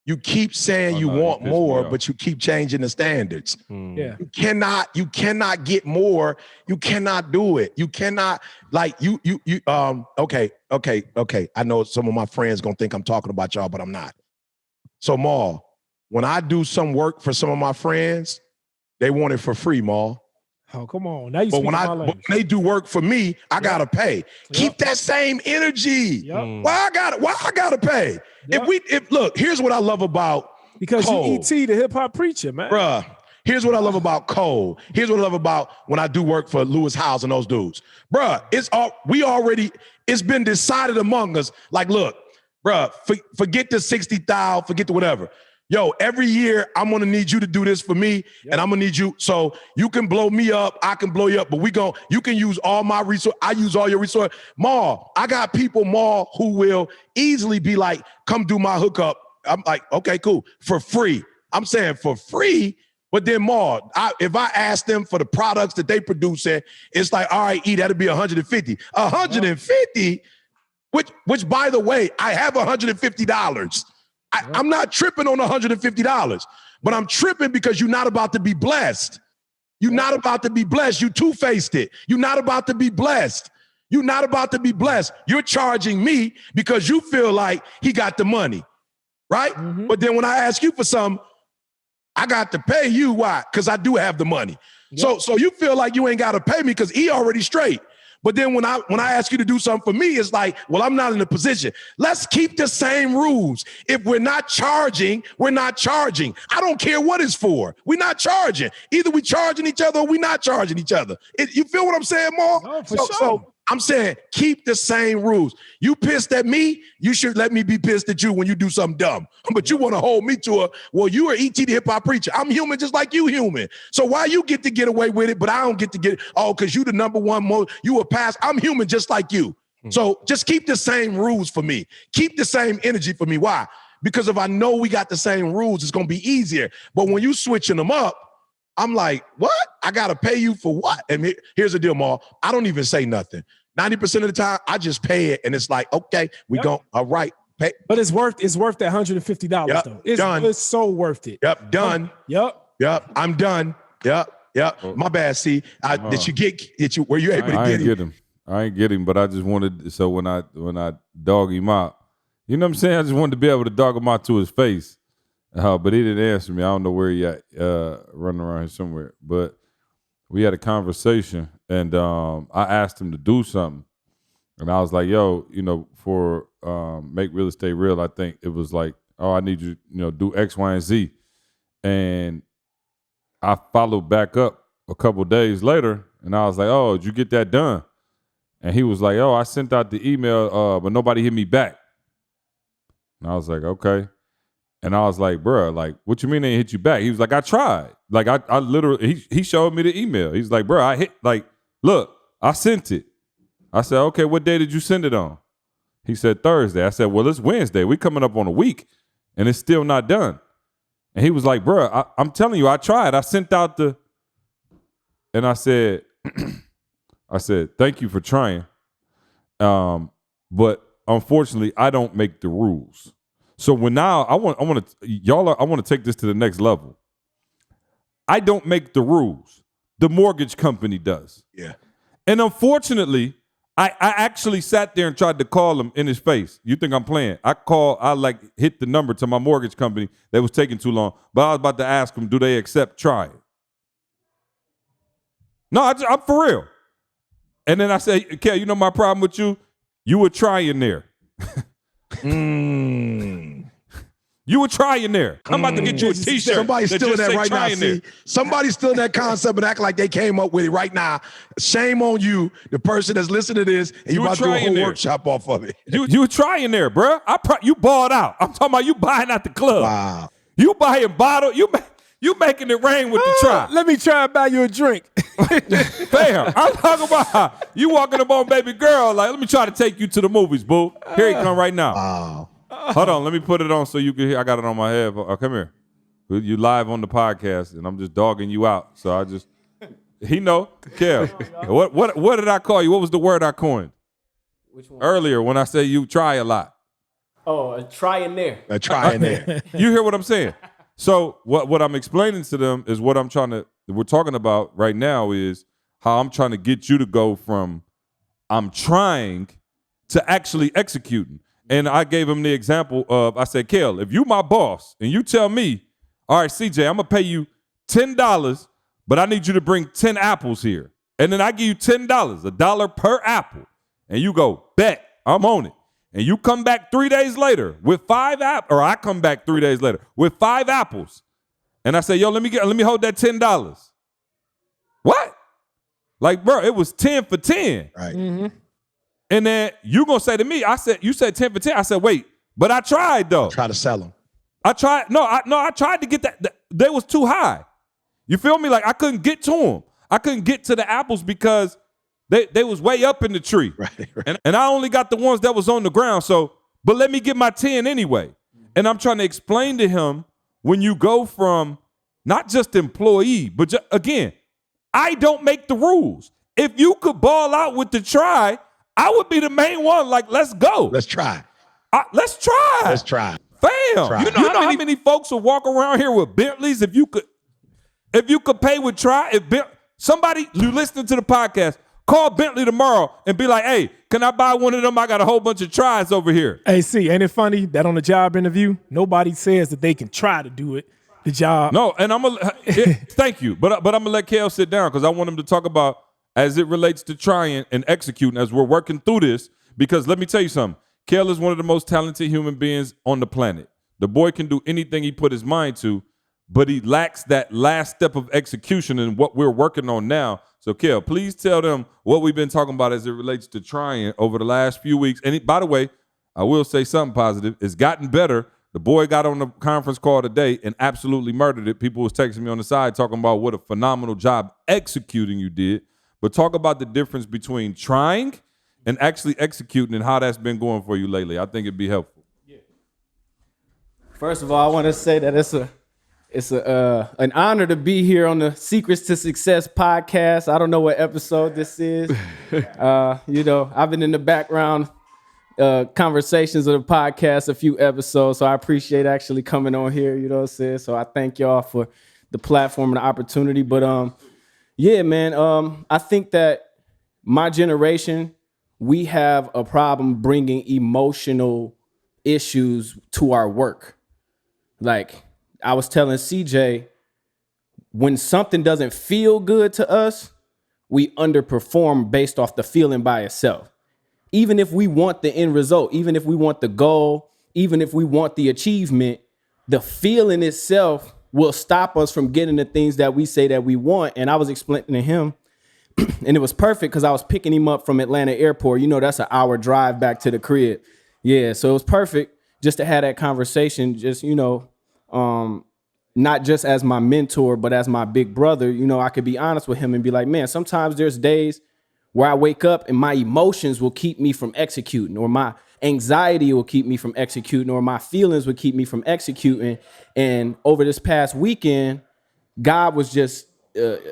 Speaker 6: you keep saying you want more, but you keep changing the standards.
Speaker 5: Yeah.
Speaker 6: You cannot get more. You cannot do it. You cannot, like, okay. I know some of my friends gonna think I'm talking about y'all, but I'm not. So, Ma, when I do some work for some of my friends, they want it for free, Ma.
Speaker 5: Oh, come on. Now you
Speaker 6: But when they do work for me, I gotta pay. Keep that same energy. Why I gotta pay? Look, here's what I love about
Speaker 5: because
Speaker 6: Cole.
Speaker 5: You ET the hip hop preacher, man.
Speaker 6: Bruh, here's what I love about Cole. Here's what I love about when I do work for Lewis Howes and those dudes. Bruh, it's been decided among us. Like, look, bruh, forget the 60,000, forget the whatever. Yo, every year I'm gonna need you to do this for me, and I'm gonna need you. So you can blow me up, I can blow you up, but you can use all my resources. I use all your resources. Ma, I got people, Ma, who will easily be like, come do my hookup. I'm like, okay, cool, for free. I'm saying for free, but then Ma, if I ask them for the products that they produce, it's like, all right, that'll be 150. 150, which by the way, I have $150. I'm not tripping on $150, but I'm tripping because you're not about to be blessed. You're not about to be blessed. You two-faced it. You're not about to be blessed. You're not about to be blessed. You're charging me because you feel like he got the money, right? Mm-hmm. But then when I ask you for some, I got to pay you. Why? Because I do have the money. Yep. So you feel like you ain't got to pay me because he already straight. But then when I ask you to do something for me, it's like, well, I'm not in a position. Let's keep the same rules. If we're not charging, we're not charging. I don't care what it's for. We're not charging. Either we charging each other or we're not charging each other. You feel what I'm saying, Mark?
Speaker 5: No, for sure.
Speaker 6: So I'm saying keep the same rules. You pissed at me, you should let me be pissed at you when you do something dumb. But you want to hold me to you are ET the hip hop preacher. I'm human just like you human. So why you get to get away with it, but I don't get to get it? Oh, because you the number one, you a pass. I'm human just like you. So just keep the same rules for me. Keep the same energy for me. Why? Because if I know we got the same rules, it's going to be easier. But when you switching them up, I'm like, what? I got to pay you for what? And here's the deal, Maul. I don't even say nothing. 90% of the time, I just pay it. And it's like, okay, we go, all right. Pay.
Speaker 5: But it's worth that $150
Speaker 6: yep,
Speaker 5: though. It's
Speaker 6: done.
Speaker 5: It's so worth it.
Speaker 6: Yep, done.
Speaker 5: Yep.
Speaker 6: I'm done. Yep. My bad. See, were you able to get him?
Speaker 4: I ain't get him, but I just wanted, so when I dog him out, you know what I'm saying? I just wanted to be able to dog him out to his face. But he didn't answer me. I don't know where he at, running around here somewhere. But we had a conversation, and I asked him to do something. And I was like, yo, for Make Real Estate Real, I think it was like, oh, I need you, do X, Y, and Z. And I followed back up a couple days later, and I was like, oh, did you get that done? And he was like, oh, I sent out the email, but nobody hit me back. And I was like, okay. And I was like, bruh, like, what you mean they hit you back? He was like, I tried. Like, I literally, he showed me the email. He's like, bruh, I hit, like, look, I sent it. I said, okay, what day did you send it on? He said, Thursday. I said, well, it's Wednesday. We coming up on a week, and it's still not done. And he was like, bruh, I'm telling you, I tried. I sent out and I said, thank you for trying. But unfortunately, I don't make the rules. So I want to take this to the next level. I don't make the rules. The mortgage company does.
Speaker 6: Yeah.
Speaker 4: And unfortunately, I actually sat there and tried to call him in his face. You think I'm playing? I hit the number to my mortgage company that was taking too long. But I was about to ask them, do they accept Try? No, I'm for real. And then I said, Kale, you know my problem with you? You were trying there. You were trying there. I'm about to get you a t-shirt.
Speaker 6: Somebody's stealing that right now. See, somebody's stealing that concept and act like they came up with it right now. Shame on you, the person that's listening to this, and you about to do a whole workshop off of it.
Speaker 4: You were trying there, bro. You balled out. I'm talking about you buying out the club.
Speaker 6: Wow.
Speaker 4: You buying bottle. You making it rain with the try.
Speaker 5: Let me try and buy you a drink.
Speaker 4: Fam, I'm talking about you walking up on baby girl like, let me try to take you to the movies, boo. Here he come right now.
Speaker 6: Wow.
Speaker 4: Hold on, let me put it on so you can hear. I got it on my head. Come here. You live on the podcast, and I'm just dogging you out. So he know. Kale, what did I call you? What was the word I coined?
Speaker 8: Which one?
Speaker 4: Earlier when I say you try a lot.
Speaker 8: Oh, a try-onaire.
Speaker 6: A try-onaire.
Speaker 4: You hear what I'm saying? So what I'm explaining to them is what we're talking about right now is how I'm trying to get you to go from I'm trying to actually executing. And I gave him the example of, I said, Kale, if you my boss and you tell me, all right, CJ, I'm going to pay you $10, but I need you to bring 10 apples here. And then I give you $10, $1 per apple. And you go, bet, I'm on it. And you come back 3 days later with 5 apples, or I come back 3 days later with 5 apples. And I say, yo, let me hold that $10. What? Like, bro, it was 10 for 10.
Speaker 6: Right.
Speaker 5: Mm-hmm.
Speaker 4: And then you gonna say to me, you said 10 for 10. I said, wait, but I tried though.
Speaker 6: Try to sell them.
Speaker 4: I tried to get that. They was too high. You feel me? Like I couldn't get to them. I couldn't get to the apples because they was way up in the tree.
Speaker 6: Right.
Speaker 4: And I only got the ones that was on the ground. So, but let me get my 10 anyway. And I'm trying to explain to him when you go from not just employee, but again, I don't make the rules. If you could ball out with the try, I would be the main one. Like, let's go.
Speaker 6: Let's try.
Speaker 4: Let's try.
Speaker 6: Let's try.
Speaker 4: Fam,
Speaker 6: Try.
Speaker 4: you know how many folks will walk around here with Bentleys if you could pay with try? Somebody, you listening to the podcast, call Bentley tomorrow and be like, hey, can I buy one of them? I got a whole bunch of tries over here.
Speaker 5: Hey, see, ain't it funny that on the job interview, nobody says that they can try to do it. The job.
Speaker 4: No, and thank you. But I'm going to let Kale sit down because I want him to talk about as it relates to trying and executing as we're working through this. Because let me tell you something. Kale is one of the most talented human beings on the planet. The boy can do anything he put his mind to, but he lacks that last step of execution and what we're working on now. So, Kale, please tell them what we've been talking about as it relates to trying over the last few weeks. And by the way, I will say something positive. It's gotten better. The boy got on the conference call today and absolutely murdered it. People was texting me on the side talking about what a phenomenal job executing you did. But talk about the difference between trying and actually executing and how that's been going for you lately. I think it'd be helpful.
Speaker 8: First of all, I want to say that it's a
Speaker 9: It's an honor to be here on the Secrets to Success podcast. I don't know what episode this is. I've been in the background conversations of the podcast a few episodes, so I appreciate actually coming on here, you know what I'm saying? So I thank y'all for the platform and the opportunity. But I think that my generation, we have a problem bringing emotional issues to our work. Like I was telling CJ, when something doesn't feel good to us, we underperform based off the feeling by itself. Even if we want the end result, even if we want the goal, even if we want the achievement, the feeling itself will stop us from getting the things that we say that we want. And I was explaining to him, and it was perfect because I was picking him up from Atlanta airport. You know, that's an hour drive back to the crib. Yeah, so it was perfect just to have that conversation, just, not just as my mentor, but as my big brother. You know, I could be honest with him and be like, man, sometimes there's days where I wake up and my emotions will keep me from executing, or my anxiety will keep me from executing, or my feelings will keep me from executing. And over this past weekend, God was just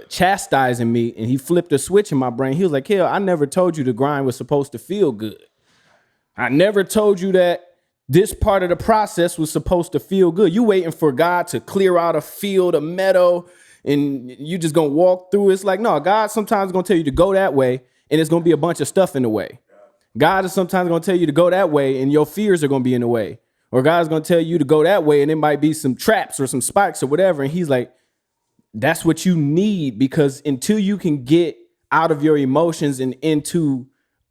Speaker 9: chastising me, and he flipped a switch in my brain. He was like, Kale, I never told you the grind was supposed to feel good. I never told you that this part of the process was supposed to feel good. You waiting for God to clear out a field, a meadow, and you just gonna walk through. It's like, no, God sometimes gonna tell you to go that way, and it's gonna be a bunch of stuff in the way. God is sometimes gonna tell you to go that way, and your fears are gonna be in the way. Or God's gonna tell you to go that way, and it might be some traps or some spikes or whatever. And he's like, that's what you need, because until you can get out of your emotions and into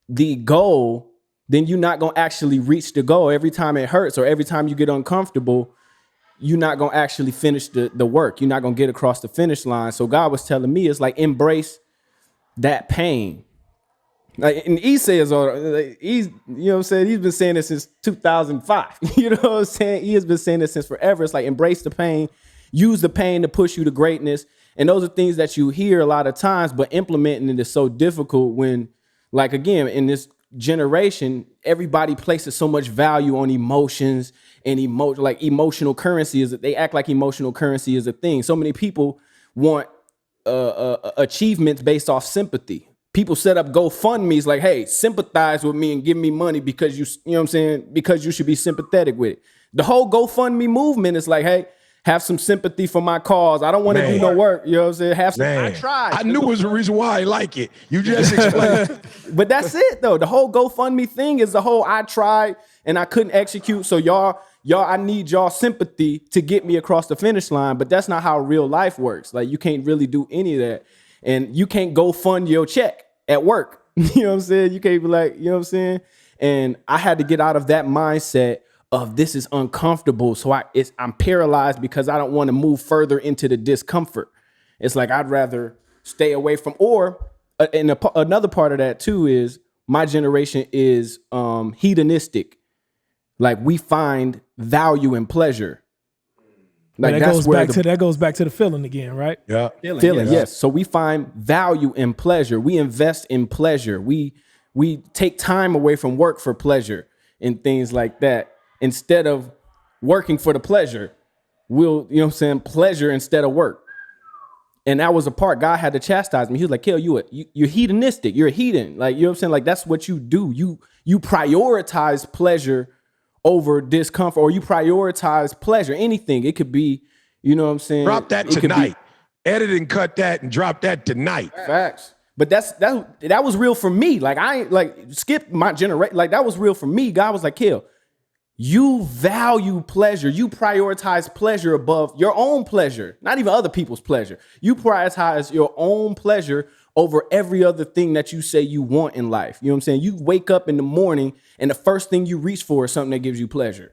Speaker 9: the goal, then you're not going to actually reach the goal. Every time it hurts or every time you get uncomfortable, you're not going to actually finish the work. You're not going to get across the finish line. So God was telling me, it's like, embrace that pain. Like, and he says, he's, you know what I'm saying? He's been saying this since 2005. You know what I'm saying? He has been saying this since forever. It's like, embrace the pain, use the pain to push you to greatness. And those are things that you hear a lot of times, but implementing it is so difficult when, like, again, in this generation, everybody places so much value on emotions and emotional currency is that they act like emotional currency is a thing. So many people want achievements based off sympathy. People set up GoFundMe's like, hey, sympathize with me and give me money because you know what I'm saying? Because you should be sympathetic with it. The whole GoFundMe movement is like, hey, have some sympathy for my cause. I don't want to do no work. You know what I'm saying? Have some. I tried.
Speaker 6: I knew it was the reason why I like it. You just explained.
Speaker 9: But that's it though. The whole GoFundMe thing is the whole I tried and I couldn't execute. So y'all, I need y'all sympathy to get me across the finish line. But that's not how real life works. Like, you can't really do any of that. And you can't go fund your check at work. You know what I'm saying? You can't be like, you know what I'm saying? And I had to get out of that mindset of this is uncomfortable. So I'm paralyzed because I don't want to move further into the discomfort. It's like, I'd rather stay away from, another part of that too is my generation is hedonistic. Like, we find value in pleasure.
Speaker 5: Like, that goes back to the feeling again, right?
Speaker 6: Yeah.
Speaker 9: Feeling, yes. So we find value in pleasure. We invest in pleasure. We take time away from work for pleasure and things like that. Instead of working for the pleasure, we'll, you know what I'm saying, pleasure instead of work. And that was a part God had to chastise me. He was like, Kale, you're hedonistic. You're a hedon. Like, you know what I'm saying? Like, that's what you do. You prioritize pleasure over discomfort, or you prioritize pleasure. Anything. It could be, you know what I'm saying?
Speaker 6: Drop that tonight. Edit and cut that and drop that tonight.
Speaker 9: Facts. But that was real for me. Like, I ain't like skip my generation. Like, that was real for me. God was like, Kale, you value pleasure. You prioritize pleasure above your own pleasure, not even other people's pleasure. You prioritize your own pleasure over every other thing that you say you want in life. You know what I'm saying? You wake up in the morning and the first thing you reach for is something that gives you pleasure.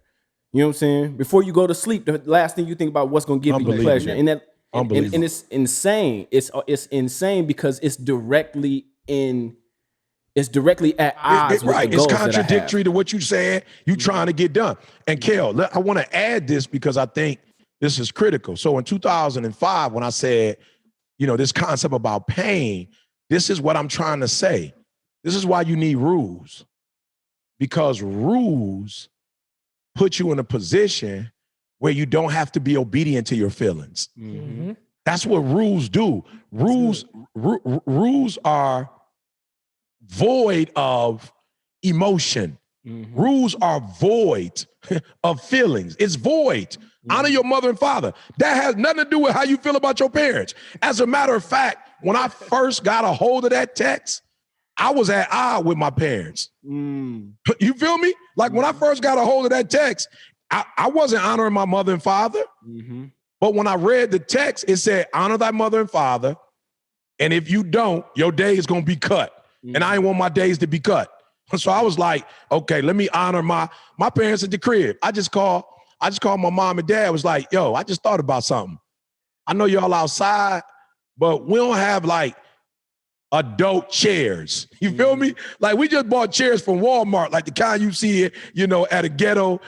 Speaker 9: You know what I'm saying? Before you go to sleep, the last thing you think about what's going to give you pleasure. And it's insane. It's insane because it's directly at odds with the goals.
Speaker 6: It's contradictory to what you said you trying to get done. And Kale, I want to add this because I think this is critical. So in 2005, when I said, you know, this concept about pain, this is what I'm trying to say. This is why you need rules, because rules put you in a position where you don't have to be obedient to your feelings. That's what rules do. Rules are void of emotion. Rules are void of feelings. It's void. Honor your mother and father. That has nothing to do with how you feel about your parents. As a matter of fact, when I first got a hold of that text, I was at odds with my parents. You feel me? Like when I first got a hold of that text, I wasn't honoring my mother and father. But when I read the text, it said, honor thy mother and father. And if you don't, your day is going to be cut. And I ain't want my days to be cut. So I was like, okay, let me honor my parents at the crib. I just called my mom and dad. I was like, yo, I just thought about something. I know y'all outside, but we don't have like adult chairs. You feel me? Like we just bought chairs from Walmart, like the kind you see, at a ghetto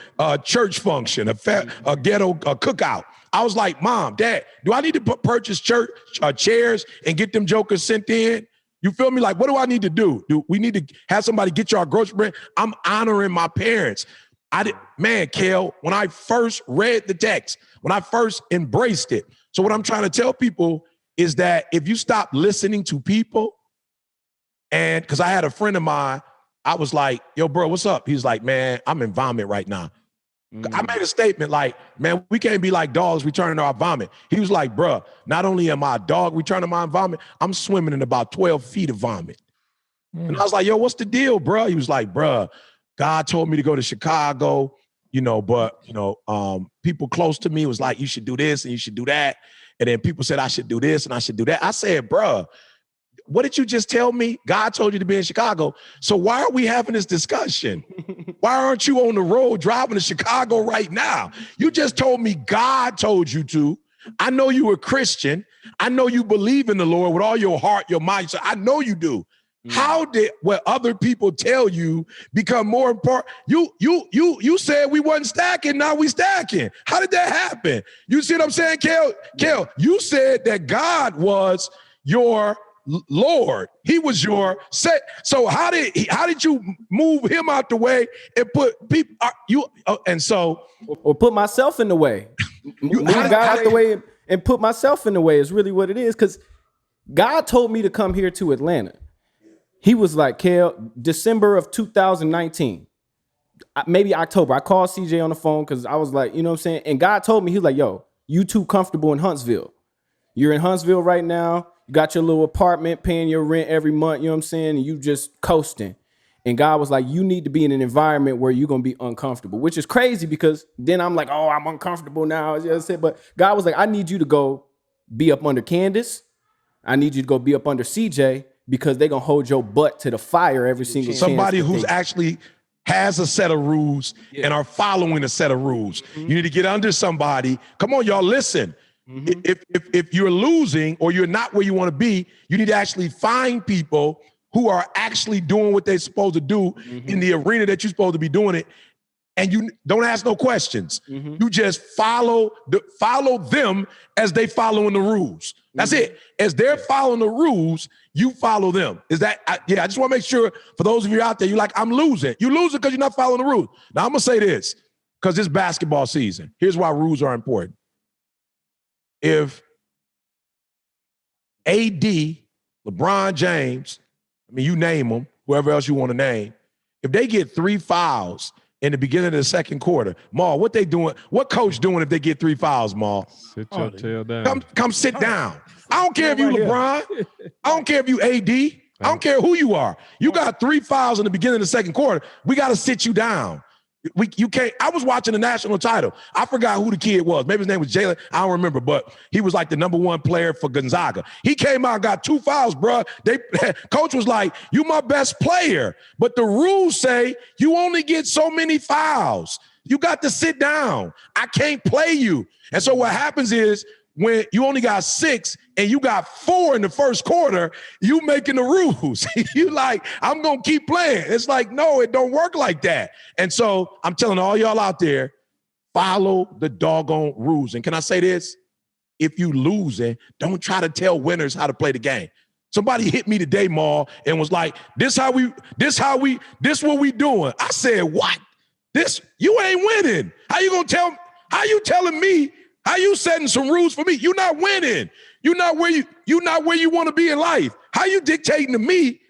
Speaker 6: church function, a ghetto cookout. I was like, Mom, Dad, do I need to purchase church chairs and get them jokers sent in? You feel me? Like, what do I need to do? Do we need to have somebody get you our grocery brand? I'm honoring my parents. Kale, when I first read the text, when I first embraced it. So what I'm trying to tell people is that if you stop listening to people, and because I had a friend of mine, I was like, yo, bro, what's up? He's like, man, I'm in vomit right now. I made a statement like, man, we can't be like dogs returning our vomit. He was like, bro, not only am I a dog returning my vomit, I'm swimming in about 12 feet of vomit. And I was like, yo, what's the deal, bro? He was like, bro, God told me to go to Chicago, but people close to me was like, you should do this and you should do that. And then people said I should do this and I should do that. I said, bro, what did you just tell me? God told you to be in Chicago. So why are we having this discussion? Why aren't you on the road driving to Chicago right now? You just told me God told you to. I know you were Christian. I know you believe in the Lord with all your heart, your mind. So I know you do. How did what other people tell you become more important? You said we wasn't stacking, now we stacking. How did that happen? You see what I'm saying, Kale? You said that God was your Lord. He was your set. So how did you move him out the way and put people
Speaker 9: or put myself in the way? Move God out the way and put myself in the way is really what it is. Because God told me to come here to Atlanta. He was like, Kale, December of 2019, maybe October. I called CJ on the phone because I was like, you know what I'm saying? And God told me, he was like, yo, you too comfortable in Huntsville. You're in Huntsville right now. You got your little apartment, paying your rent every month, you know what I'm saying? And you just coasting. And God was like, you need to be in an environment where you're going to be uncomfortable, which is crazy because then I'm like, oh, I'm uncomfortable now. But God was like, I need you to go be up under Candace. I need you to go be up under CJ because they're going to hold your butt to the fire every single chance.
Speaker 6: Somebody who's actually has a set of rules and are following a set of rules. You need to get under somebody. Come on, y'all, listen. If you're losing or you're not where you want to be, you need to actually find people who are actually doing what they're supposed to do in the arena that you're supposed to be doing it. And you don't ask no questions. You just follow them as they following the rules. That's it. As they're following the rules, you follow them. Is that, I just want to make sure for those of you out there, you're like, I'm losing. You're losing because you're not following the rules. Now I'm going to say this, because it's basketball season. Here's why rules are important. If AD, LeBron James, you name them, whoever else you want to name, if they get 3 fouls in the beginning of the second quarter, Maul, what they doing? What coach doing if they get 3 fouls, Maul?
Speaker 1: Sit your tail down.
Speaker 6: Come sit down. I don't care if you LeBron. I don't care if you AD. I don't care who you are. You got 3 fouls in the beginning of the second quarter. We got to sit you down. You can't. I was watching the national title. I forgot who the kid was. Maybe his name was Jalen. I don't remember, but he was like the #1 player for Gonzaga. He came out and got 2 fouls, bro. Coach was like, "You my best player," but the rules say you only get so many fouls. You got to sit down. I can't play you. And so what happens is, when you only got 6 and you got 4 in the first quarter, you making the rules. You like, I'm going to keep playing. It's like, no, it don't work like that. And so I'm telling all y'all out there, follow the doggone rules. And can I say this? If you losing, don't try to tell winners how to play the game. Somebody hit me today, Maul, and was like, this what we doing. I said, what? You ain't winning. How you going to tell me? How you telling me? How you setting some rules for me? You're not winning. You're not where you want to be in life. How you dictating to me?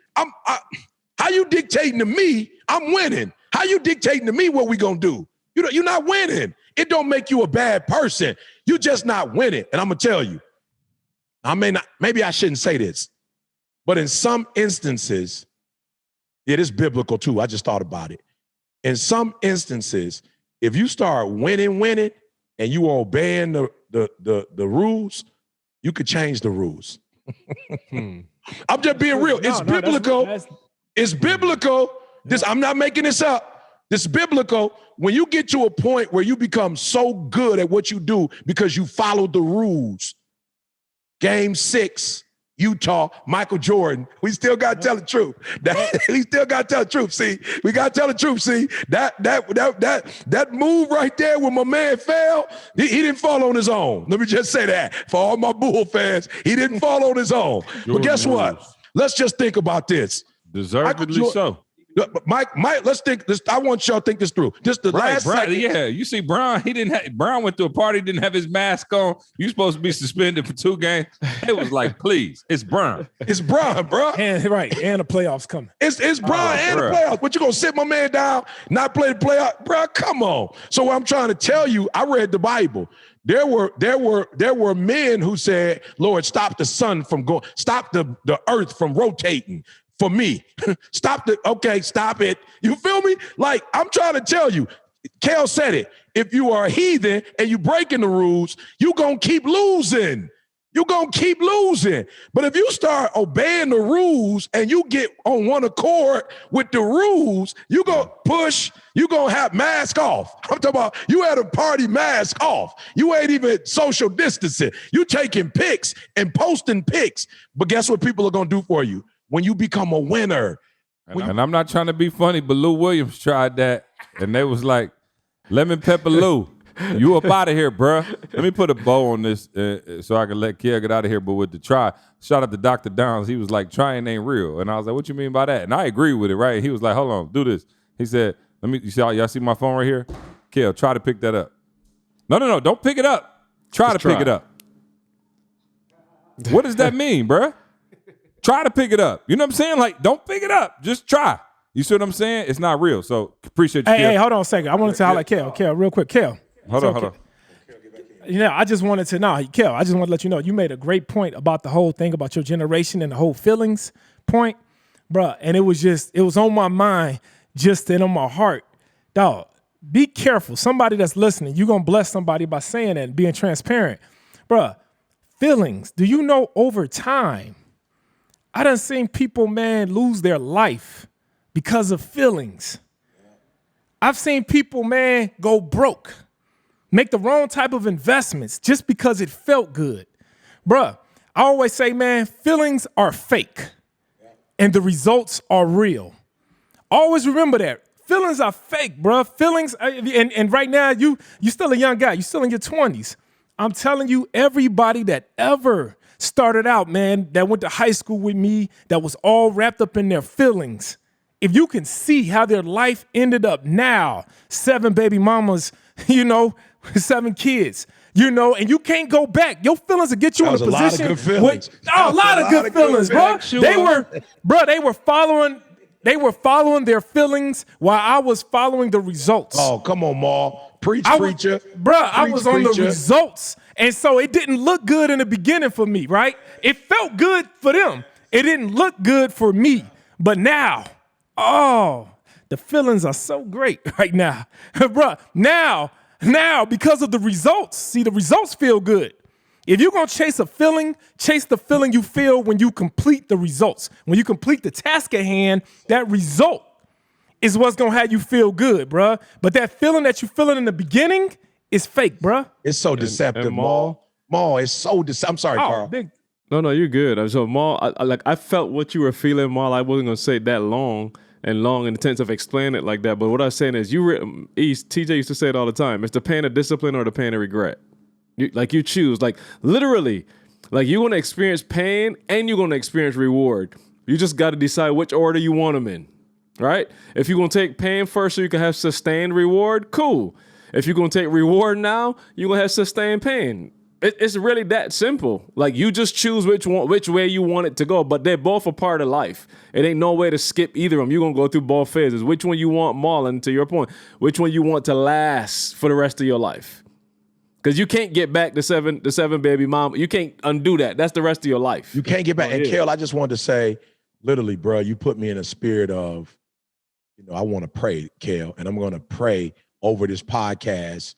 Speaker 6: How you dictating to me? I'm winning. How you dictating to me what we gonna do? You're not winning. It don't make you a bad person. You're just not winning. And I'm gonna tell you, maybe I shouldn't say this, but in some instances, it is biblical too. I just thought about it. In some instances, if you start winning, and you obeying the rules, you could change the rules. I'm just being real. It's biblical. It's biblical. I'm not making this up. This is biblical. When you get to a point where you become so good at what you do because you follow the rules. Game 6, Utah, Michael Jordan. We still got to tell the truth. We still got to tell the truth. See, we got to tell the truth. See, that move right there when my man fell, he didn't fall on his own. Let me just say that for all my Bull fans, he didn't fall on his own. But guess what? Let's just think about this.
Speaker 4: Deservedly so.
Speaker 6: Mike, let's think this. I want y'all to think this through. Just the last
Speaker 4: Brian,
Speaker 6: second.
Speaker 4: yeah, you see, Brian went to a party, didn't have his mask on. You supposed to be suspended for 2 games. It was like, please, it's Brian.
Speaker 6: It's Brian, bro.
Speaker 5: And the playoffs coming.
Speaker 6: It's Brian and the playoffs. But you gonna sit my man down, not play the playoff, bro? Come on. So what I'm trying to tell you, I read the Bible. There were men who said, Lord, stop the sun from going, stop the earth from rotating. For me, stop it. You feel me? Like, I'm trying to tell you, Kale said it. If you are a heathen and you breaking the rules, you gonna keep losing. You're gonna keep losing. But if you start obeying the rules and you get on one accord with the rules, you gonna push, you gonna have mask off. I'm talking about you had a party mask off. You ain't even social distancing. You taking pics and posting pics. But guess what people are gonna do for you? When you become a winner.
Speaker 4: And I'm not trying to be funny, but Lou Williams tried that, and they was like, Lemon Pepper Lou, you up out of here, bruh. Let me put a bow on this so I can let Kale get out of here, but with the try. Shout out to Dr. Downs. He was like, trying ain't real. And I was like, what you mean by that? And I agree with it, right? He was like, hold on, do this. He said, y'all see my phone right here? Kale, try to pick that up. No, don't pick it up. Try to pick it up. What does that mean, bruh? Try to pick it up. You know what I'm saying? Like, don't pick it up. Just try. You see what I'm saying? It's not real. So appreciate you.
Speaker 5: Hey, hold on a second. I wanted to highlight Kale. Kale, real quick. Kale.
Speaker 4: Hold on.
Speaker 5: You know, I just wanted to know, Kale, I just want to let you know, you made a great point about the whole thing about your generation and the whole feelings point, bruh. And it was on my mind, just and on my heart. Dog, be careful. Somebody that's listening, you're going to bless somebody by saying that and being transparent. Bruh, feelings. Do you know over time, I done seen people, man, lose their life because of feelings. I've seen people, man, go broke, make the wrong type of investments just because it felt good. Bruh, I always say, man, feelings are fake and the results are real. Always remember that. Feelings are fake, bruh. Feelings, and right now, you still a young guy. You still in your 20s. I'm telling you, everybody that ever started out, man, that went to high school with me, that was all wrapped up in their feelings. If you can see how their life ended up now, 7 baby mamas, 7 kids, and you can't go back. Your feelings will get you in a position.
Speaker 6: A lot of good feelings.
Speaker 5: A lot of good feelings, bro. They were following their feelings while I was following the results.
Speaker 6: Oh, come on, Maul. Preacher.
Speaker 5: I was on the results. And so it didn't look good in the beginning for me, right? It felt good for them. It didn't look good for me. But now, the feelings are so great right now. Bruh, now, because of the results, see, the results feel good. If you're going to chase a feeling, chase the feeling you feel when you complete the results. When you complete the task at hand, that result is what's going to have you feel good, bruh. But that feeling that you're feeling in the beginning is fake, bruh.
Speaker 6: It's so deceptive, Maul. Maul, it's so deceptive. I'm sorry, Carl.
Speaker 1: No, you're good. So, Maul, I felt what you were feeling, Maul. I wasn't going to say that long in the sense of explaining it like that. But what I was saying is, TJ used to say it all the time. It's the pain of discipline or the pain of regret. You choose. Like, literally, like, you're going to experience pain and you're going to experience reward. You just got to decide which order you want them in, right? If you're going to take pain first so you can have sustained reward, cool. If you're gonna take reward now, you're gonna have sustained pain. It's really that simple. Like, you just choose which way you want it to go, but they're both a part of life. It ain't no way to skip either of them. You're gonna go through both phases. Which one you want, Marlon, to your point, which one you want to last for the rest of your life? Because you can't get back the seven baby mom. You can't undo that. That's the rest of your life.
Speaker 6: You can't get back. And Kale, I just wanted to say, literally, bro, you put me in a spirit of, I want to pray, Kale, and I'm going to pray over this podcast.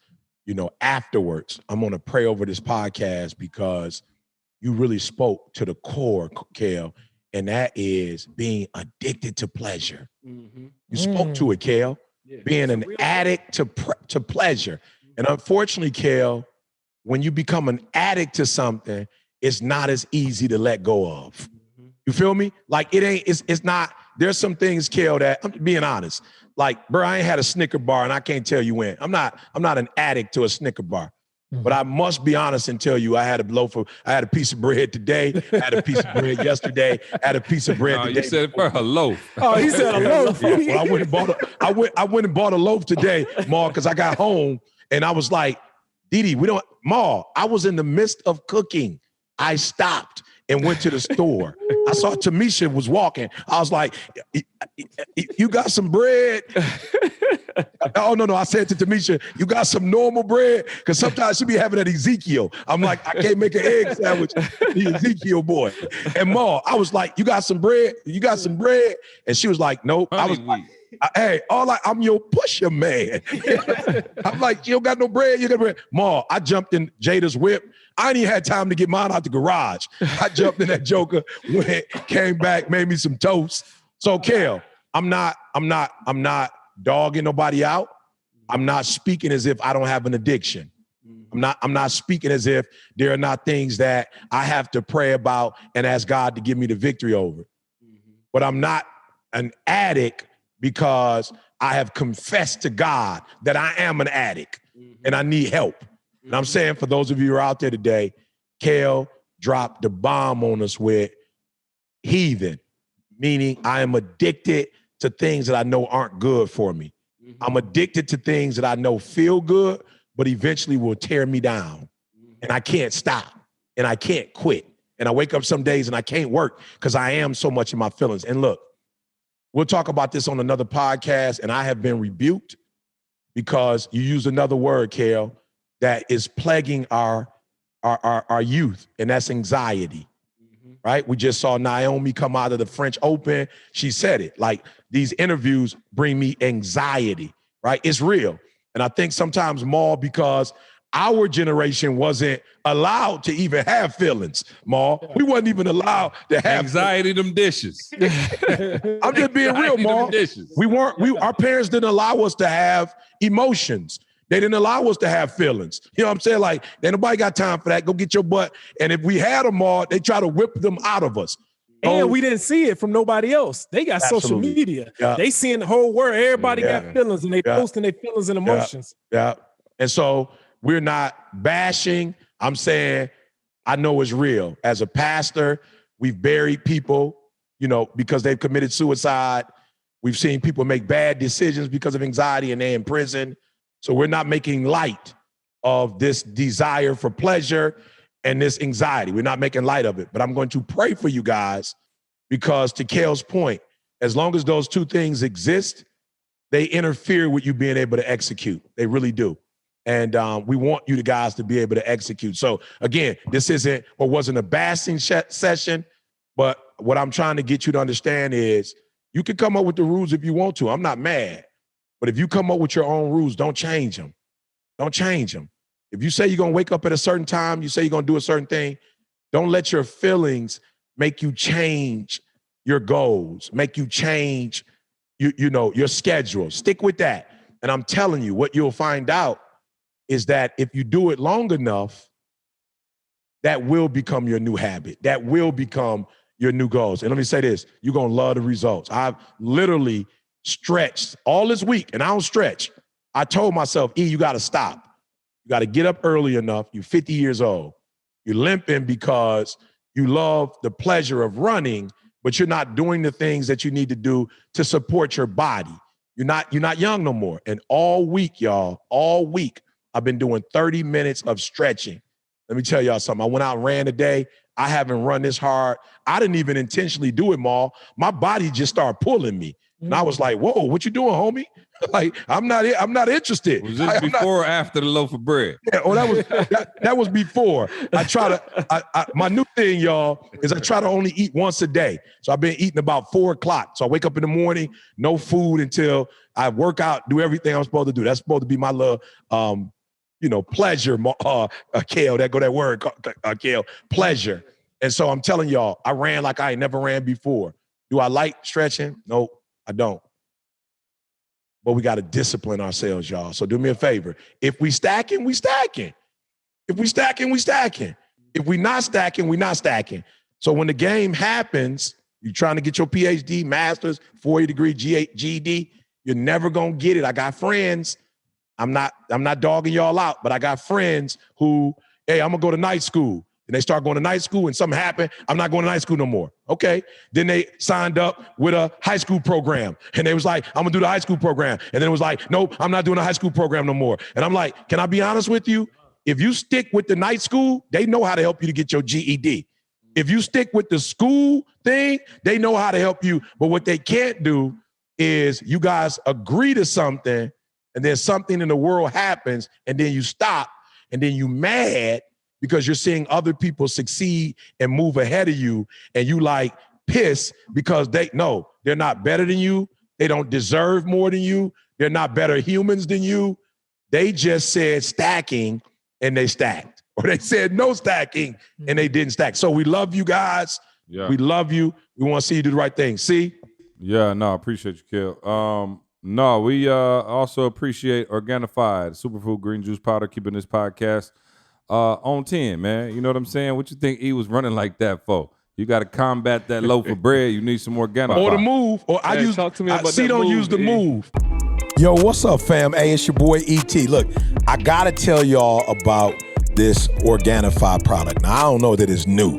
Speaker 6: Afterwards, I'm going to pray over this podcast because you really spoke to the core, Kale, and that is being addicted to pleasure. Mm-hmm. You spoke to it, Kale, being an addict to pleasure. And unfortunately, Kale, when you become an addict to something, it's not as easy to let go of. Mm-hmm. You feel me? Like, it's not, there's some things, Kale, that I'm being honest. Like, bro, I ain't had a Snicker bar and I can't tell you when. I'm not an addict to a Snicker bar. Mm-hmm. But I must be honest and tell you I had a piece of bread today, I had a piece of bread yesterday, I had a piece of bread today.
Speaker 4: You said a loaf.
Speaker 5: Oh, he said a loaf.
Speaker 6: Yeah, well, I went and bought a loaf today, Ma, because I got home and I was like, Didi, Ma, I was in the midst of cooking. I stopped and went to the store. I saw Tamisha was walking. I was like, you got some bread? Oh, no. I said to Tamisha, you got some normal bread? Because sometimes she be having that Ezekiel. I'm like, I can't make an egg sandwich, the Ezekiel boy. And Ma, I was like, you got some bread? You got some bread? And she was like, nope. I was like, hey, I'm your pusher man. I'm like, you don't got no bread? You got bread? Ma, I jumped in Jada's whip. I ain't even had time to get mine out the garage. I jumped in that joker, went, came back, made me some toast. So, Kale, I'm not dogging nobody out. I'm not speaking as if I don't have an addiction. I'm not speaking as if there are not things that I have to pray about and ask God to give me the victory over. But I'm not an addict because I have confessed to God that I am an addict and I need help. And I'm saying, for those of you who are out there today, Kale dropped the bomb on us with heathen, meaning I am addicted to things that I know aren't good for me. Mm-hmm. I'm addicted to things that I know feel good, but eventually will tear me down. Mm-hmm. And I can't stop and I can't quit. And I wake up some days and I can't work because I am so much in my feelings. And look, we'll talk about this on another podcast, and I have been rebuked because you use another word, Kale, that is plaguing our youth, and that's anxiety, right? We just saw Naomi come out of the French Open. She said it, like, these interviews bring me anxiety, right? It's real. And I think sometimes more because our generation wasn't allowed to even have feelings, Ma. We wasn't even allowed to have
Speaker 4: anxiety, them dishes.
Speaker 6: I'm just being real, Ma. Our parents didn't allow us to have emotions. They didn't allow us to have feelings. You know what I'm saying? Like, ain't nobody got time for that. Go get your butt. And if we had them all, they try to whip them out of us.
Speaker 5: And we didn't see it from nobody else. They got social media. Yeah. They seeing the whole world. Everybody got feelings, and they posting their feelings and emotions.
Speaker 6: Yeah. And so we're not bashing. I'm saying I know it's real. As a pastor, we've buried people, because they've committed suicide. We've seen people make bad decisions because of anxiety, and they're in prison. So we're not making light of this desire for pleasure and this anxiety. We're not making light of it. But I'm going to pray for you guys because, to Kale's point, as long as those two things exist, they interfere with you being able to execute. They really do. And we want you guys to be able to execute. So again, this wasn't a bashing session, but what I'm trying to get you to understand is you can come up with the rules if you want to. I'm not mad. But if you come up with your own rules, don't change them. Don't change them. If you say you're going to wake up at a certain time, you say you're going to do a certain thing, don't let your feelings make you change your goals, make you change your schedule. Stick with that. And I'm telling you, what you'll find out is that if you do it long enough, that will become your new habit. That will become your new goals. And let me say this, you're going to love the results. I've literally stretched all this week, and I don't stretch. I told myself, you got to stop. You got to get up early enough. You're 50 years old. You're limping because you love the pleasure of running, but you're not doing the things that you need to do to support your body. You're not young no more. And all week, y'all, I've been doing 30 minutes of stretching. Let me tell y'all something. I went out and ran today. I haven't run this hard. I didn't even intentionally do it, Maul. My body just started pulling me. And I was like, whoa, what you doing, homie? Like, I'm not interested.
Speaker 4: Was this before or after the loaf of bread?
Speaker 6: Yeah, that was before. My new thing, y'all, is I try to only eat once a day. So I've been eating about 4:00. So I wake up in the morning, no food until I work out, do everything I'm supposed to do. That's supposed to be my little, pleasure, Kale. That word, Kale, pleasure. And so I'm telling y'all, I ran like I ain't never ran before. Do I like stretching? Nope, I don't. But we got to discipline ourselves, y'all. So do me a favor. If we stacking, we stacking. If we stacking, we stacking. If we not stacking, we not stacking. So when the game happens, you're trying to get your PhD, master's, 4-year degree, GED, you're never going to get it. I got friends. I'm not dogging y'all out, but I got friends who, hey, I'm going to go to night school. And they start going to night school and something happened. I'm not going to night school no more. Okay. Then they signed up with a high school program. And they was like, I'm going to do the high school program. And then it was like, nope, I'm not doing a high school program no more. And I'm like, can I be honest with you? If you stick with the night school, they know how to help you to get your GED. If you stick with the school thing, they know how to help you. But what they can't do is you guys agree to something and then something in the world happens and then you stop and then you mad because you're seeing other people succeed and move ahead of you, and you like piss because they're not better than you. They don't deserve more than you. They're not better humans than you. They just said stacking and they stacked, or they said no stacking and they didn't stack. So we love you guys. Yeah. We love you. We want to see you do the right thing. See?
Speaker 4: Yeah, no, I appreciate you, Kale. No, we also appreciate Organifi, superfood green juice powder, keeping this podcast on 10, man. You know what I'm saying? What you think he was running like that for? You got to combat that loaf of bread. You need some Organifi.
Speaker 6: Or the move. Or
Speaker 1: talk to me about
Speaker 6: that
Speaker 1: don't
Speaker 6: move,
Speaker 1: use the move.
Speaker 6: Yo, what's up, fam? Hey, it's your boy E.T. Look, I got to tell y'all about this Organifi product. Now, I don't know that it's new,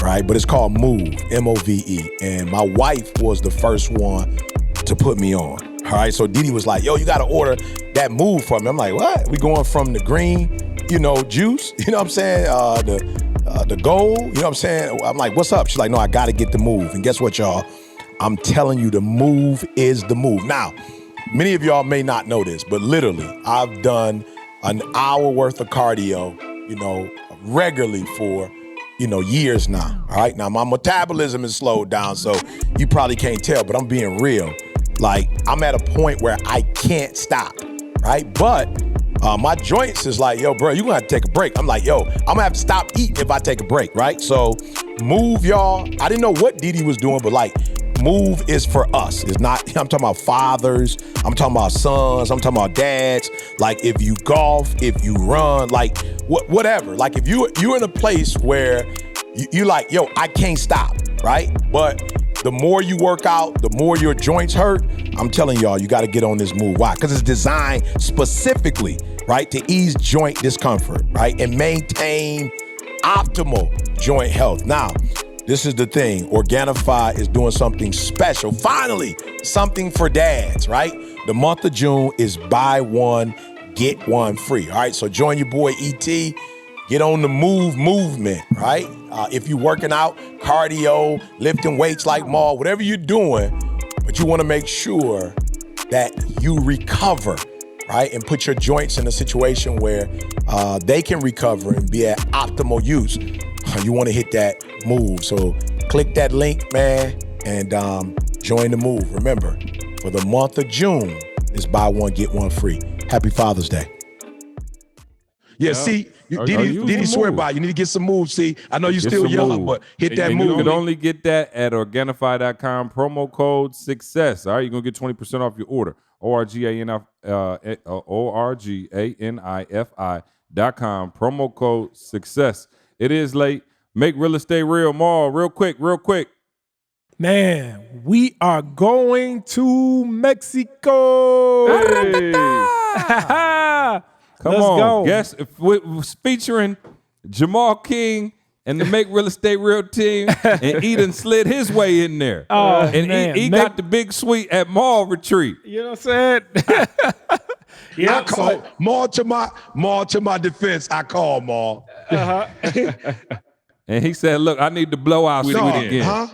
Speaker 6: right? But it's called Move, M-O-V-E. And my wife was the first one to put me on. All right, so Didi was like, yo, you got to order that Move for me. I'm like, what? We going from the green, juice, you know what I'm saying? The gold, you know what I'm saying? I'm like, what's up? She's like, no, I got to get the Move. And guess what, y'all? I'm telling you, the Move is the move. Now, many of y'all may not know this, but literally, I've done an hour worth of cardio, regularly for, years now. All right, now my metabolism is slowed down, so you probably can't tell, but I'm being real. Like, I'm at a point where I can't stop, right? But my joints is like, yo, bro, you're gonna have to take a break. I'm like, yo, I'm gonna have to stop eating if I take a break, right? So Move, y'all. I didn't know what Didi was doing, but like, Move is for us. It's not, I'm talking about fathers, I'm talking about sons, I'm talking about dads. Like, if you golf, if you run, like whatever. Like, if you're in a place where you like, yo, I can't stop, right? But the more you work out, the more your joints hurt. I'm telling y'all, you got to get on this Move. Why? Because it's designed specifically, right, to ease joint discomfort, right, and maintain optimal joint health. Now, this is the thing. Organifi is doing something special. Finally, something for dads, right? The month of June is buy one, get one free. All right, so join your boy E.T. Get on the Move movement, right? If you're working out, cardio, lifting weights like Maul, whatever you're doing, but you want to make sure that you recover, right? And put your joints in a situation where they can recover and be at optimal use. You want to hit that Move. So click that link, man, and join the Move. Remember, for the month of June, it's buy one, get one free. Happy Father's Day. Yeah, see, Didi swear by it. You need to get some moves. See, I know you're still young, but hit that move.
Speaker 4: You can only get that at Organifi.com. Promo code SUCCESS. All right, you're going to get 20% off your order. ORGANIFI.com. Promo code SUCCESS. It is late. Make real estate real, Maul. Real quick.
Speaker 5: Man, we are going to Mexico.
Speaker 4: Hey. Come
Speaker 5: Let's
Speaker 4: on.
Speaker 5: go.
Speaker 4: Guess featuring Jamal King and the Make Real Estate Real team, and Eden slid his way in there.
Speaker 5: Oh,
Speaker 4: and
Speaker 5: man.
Speaker 4: he got the big suite at Mall Retreat.
Speaker 5: You know what I'm saying?
Speaker 6: I call Maul to my defense. I call Maul.
Speaker 4: And he said, "Look, I need to blow out suite again."
Speaker 6: Huh?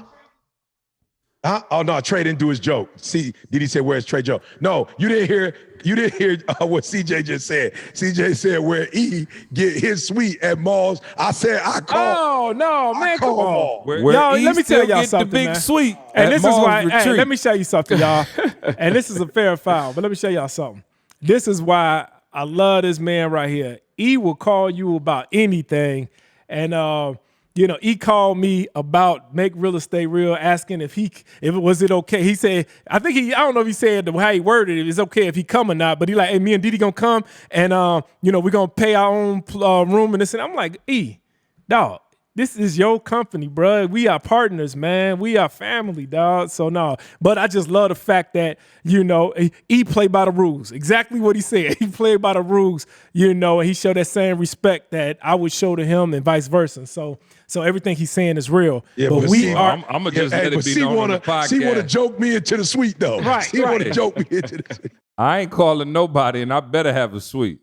Speaker 6: Oh no, Trey didn't do his joke. See, did he say where's Trey joke? No, you didn't hear what CJ just said. CJ said where E get his suite at Malls. I said I call.
Speaker 5: Oh no, man, come on.
Speaker 4: Where
Speaker 5: Y'all,
Speaker 4: E
Speaker 5: let me
Speaker 4: still
Speaker 5: tell y'all
Speaker 4: get
Speaker 5: something,
Speaker 4: the big
Speaker 5: man.
Speaker 4: suite.
Speaker 5: And
Speaker 4: at
Speaker 5: this is
Speaker 4: Mall's
Speaker 5: why. Hey,
Speaker 4: Retreat.
Speaker 5: let me show you something, y'all. And this is a fair foul, but let me show y'all something. This is why I love this man right here. E will call you about anything, and he called me about Make Real Estate Real, asking if was it okay. He said, I don't know if he said how he worded it, it's okay if he come or not, but he like, hey, me and Didi gonna come, and we're gonna pay our own room and this, and I'm like, E, dog, this is your company, bro. We are partners, man. We are family, dog. So no, but I just love the fact that, he played by the rules. Exactly what he said. He played by the rules, and he showed that same respect that I would show to him and vice versa. So everything he's saying is real.
Speaker 6: Yeah,
Speaker 5: but we are.
Speaker 4: I'm gonna just let it be known on the podcast.
Speaker 6: She want to joke me into the suite though.
Speaker 5: Right,
Speaker 6: She want to joke me into the suite.
Speaker 4: I ain't calling nobody, and I better have a suite.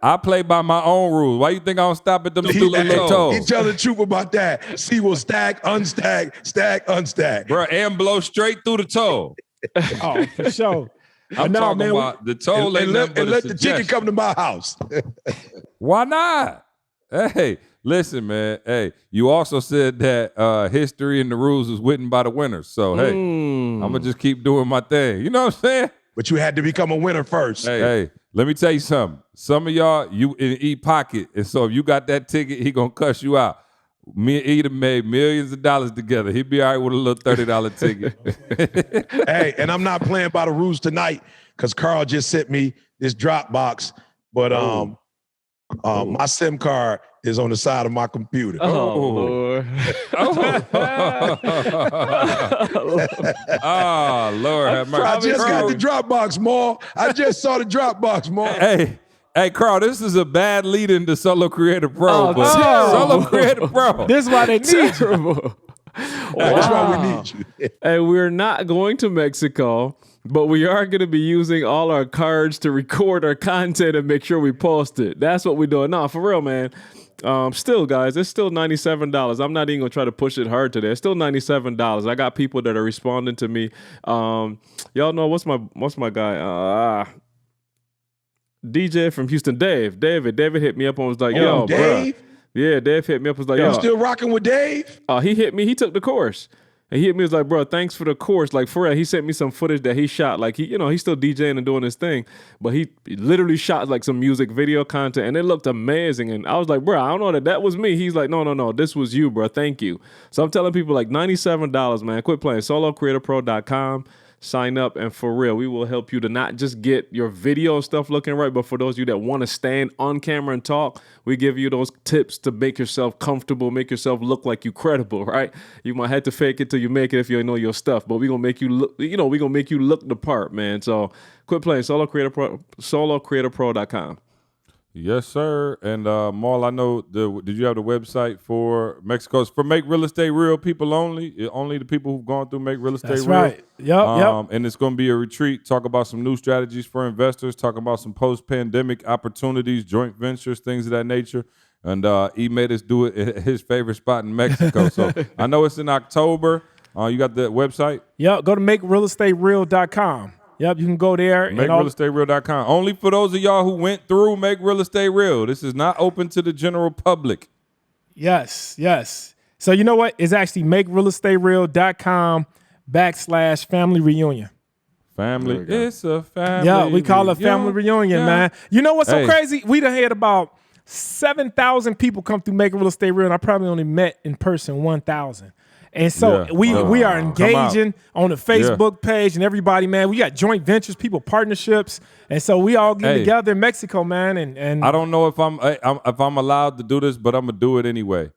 Speaker 4: I play by my own rules. Why you think I don't stop at them stupid little toes?
Speaker 6: He tell the truth about that. C will stack, unstack, unstack.
Speaker 4: Bro, and blow straight through the toe.
Speaker 5: Oh, for sure.
Speaker 4: I'm talking about the toe
Speaker 6: and let the chicken come to my house.
Speaker 4: Why not? Hey, listen, man. Hey, you also said that history and the rules was written by the winners. So, hey, I'm going to just keep doing my thing. You know what I'm saying?
Speaker 6: But you had to become a winner first.
Speaker 4: Hey, let me tell you something. Some of y'all, you in E pocket, and so if you got that ticket, he going to cuss you out. Me and Eden made millions of dollars together. He'd be all right with a little $30 ticket.
Speaker 6: Hey, and I'm not playing by the rules tonight because Carl just sent me this Dropbox, but my SIM card is on the side of my computer.
Speaker 10: Oh, Lord.
Speaker 4: Oh, Lord. Have mercy.
Speaker 6: I just got the Dropbox, Maul. I just saw the Dropbox, Maul.
Speaker 4: Hey, Carl, this is a bad lead into Solo Creator Pro. Solo Creator Pro.
Speaker 5: This is why they need you.
Speaker 6: That's why we need you.
Speaker 10: And we're not going to Mexico, but we are going to be using all our cards to record our content and make sure we post it. That's what we're doing. No, for real, man. Still, guys, it's still $97. I'm not even gonna try to push it hard today. It's still $97. I got people that are responding to me. Y'all know what's my guy? DJ from Houston, David hit me up and was like, "Yo,
Speaker 6: Dave."
Speaker 10: Bruh. Yeah, Dave hit me up and was like, "Yo,
Speaker 6: you still rocking with Dave?"
Speaker 10: He hit me. He took the course. And he hit me, was like, bro, thanks for the course. Like, for real, he sent me some footage that he shot. Like, he's still DJing and doing his thing. But he literally shot, like, some music video content. And it looked amazing. And I was like, bro, I don't know that was me. He's like, no, this was you, bro. Thank you. So I'm telling people, like, $97, man. Quit playing. SoloCreatorPro.com. Sign up, and for real, we will help you to not just get your video and stuff looking right, but for those of you that want to stand on camera and talk, we give you those tips to make yourself comfortable, make yourself look like you credible, right? You might have to fake it till you make it if you know your stuff, but we're gonna make you look, we're gonna make you look the part, man. So quit playing. SoloCreatorPro.com.
Speaker 4: Yes, sir. And Maul, I know. Did you have the website for Mexico? It's for Make Real Estate Real people only. Only the people who've gone through Make Real Estate
Speaker 5: That's
Speaker 4: Real.
Speaker 5: Right. Yep.
Speaker 4: And it's going to be a retreat. Talk about some new strategies for investors. Talk about some post-pandemic opportunities, joint ventures, things of that nature. And he made us do it at his favorite spot in Mexico. So I know it's in October. You got the website?
Speaker 5: Yep. Go to MakeRealEstateReal.com. Yep, you can go there.
Speaker 4: MakeRealEstateReal.com. Only for those of y'all who went through Make Real Estate Real. This is not open to the general public.
Speaker 5: Yes. So you know what? It's actually MakeRealEstateReal.com/family reunion.
Speaker 4: Family. It's a family.
Speaker 5: Yeah, we call it family reunion, man. You know what's so crazy? We done had about 7,000 people come through Make Real Estate Real, and I probably only met in person 1,000. And so we are engaging on the Facebook page and everybody, man. We got joint ventures, people partnerships, and so we all get together in Mexico, man. And
Speaker 4: I don't know if I'm allowed to do this, but I'm gonna do it anyway.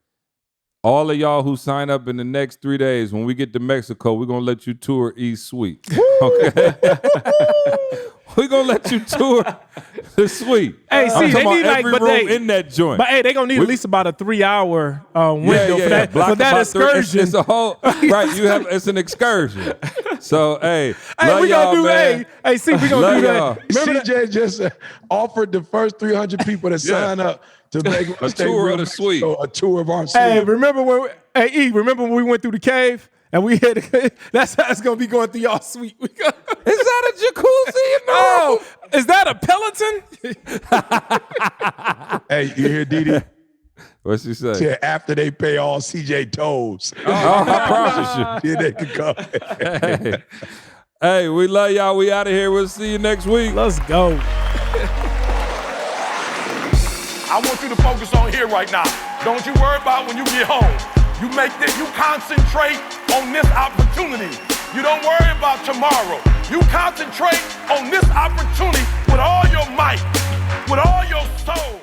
Speaker 4: All of y'all who sign up in the next 3 days, when we get to Mexico, we're gonna let you tour East Suite. Okay. We gonna let you tour the suite.
Speaker 5: Hey, see, they need like,
Speaker 4: every
Speaker 5: but
Speaker 4: room in that joint.
Speaker 5: But hey, they gonna need at least about a 3-hour window for that,
Speaker 4: Block
Speaker 5: for that
Speaker 4: about
Speaker 5: excursion.
Speaker 4: It's a whole right. It's an excursion. So hey,
Speaker 5: we gonna do.
Speaker 4: Man.
Speaker 5: Hey, see, we gonna do that.
Speaker 6: Remember CJ just offered the first 300 people to sign up to make
Speaker 4: a tour of the suite.
Speaker 6: So a tour of our suite.
Speaker 5: Hey, remember when we went through the cave? And we had that's how it's gonna be going through y'all suite.
Speaker 4: Is that a jacuzzi in the
Speaker 5: room? Is that a Peloton?
Speaker 6: Hey, you hear Didi?
Speaker 4: What's she say?
Speaker 6: Said after they pay all CJ tolls.
Speaker 4: I promise you.
Speaker 6: Then they can come.
Speaker 4: Hey, we love y'all. We out of here. We'll see you next week.
Speaker 5: Let's go.
Speaker 3: I want you to focus on here right now. Don't you worry about when you get home. You concentrate on this opportunity. You don't worry about tomorrow. You concentrate on this opportunity with all your might, with all your soul.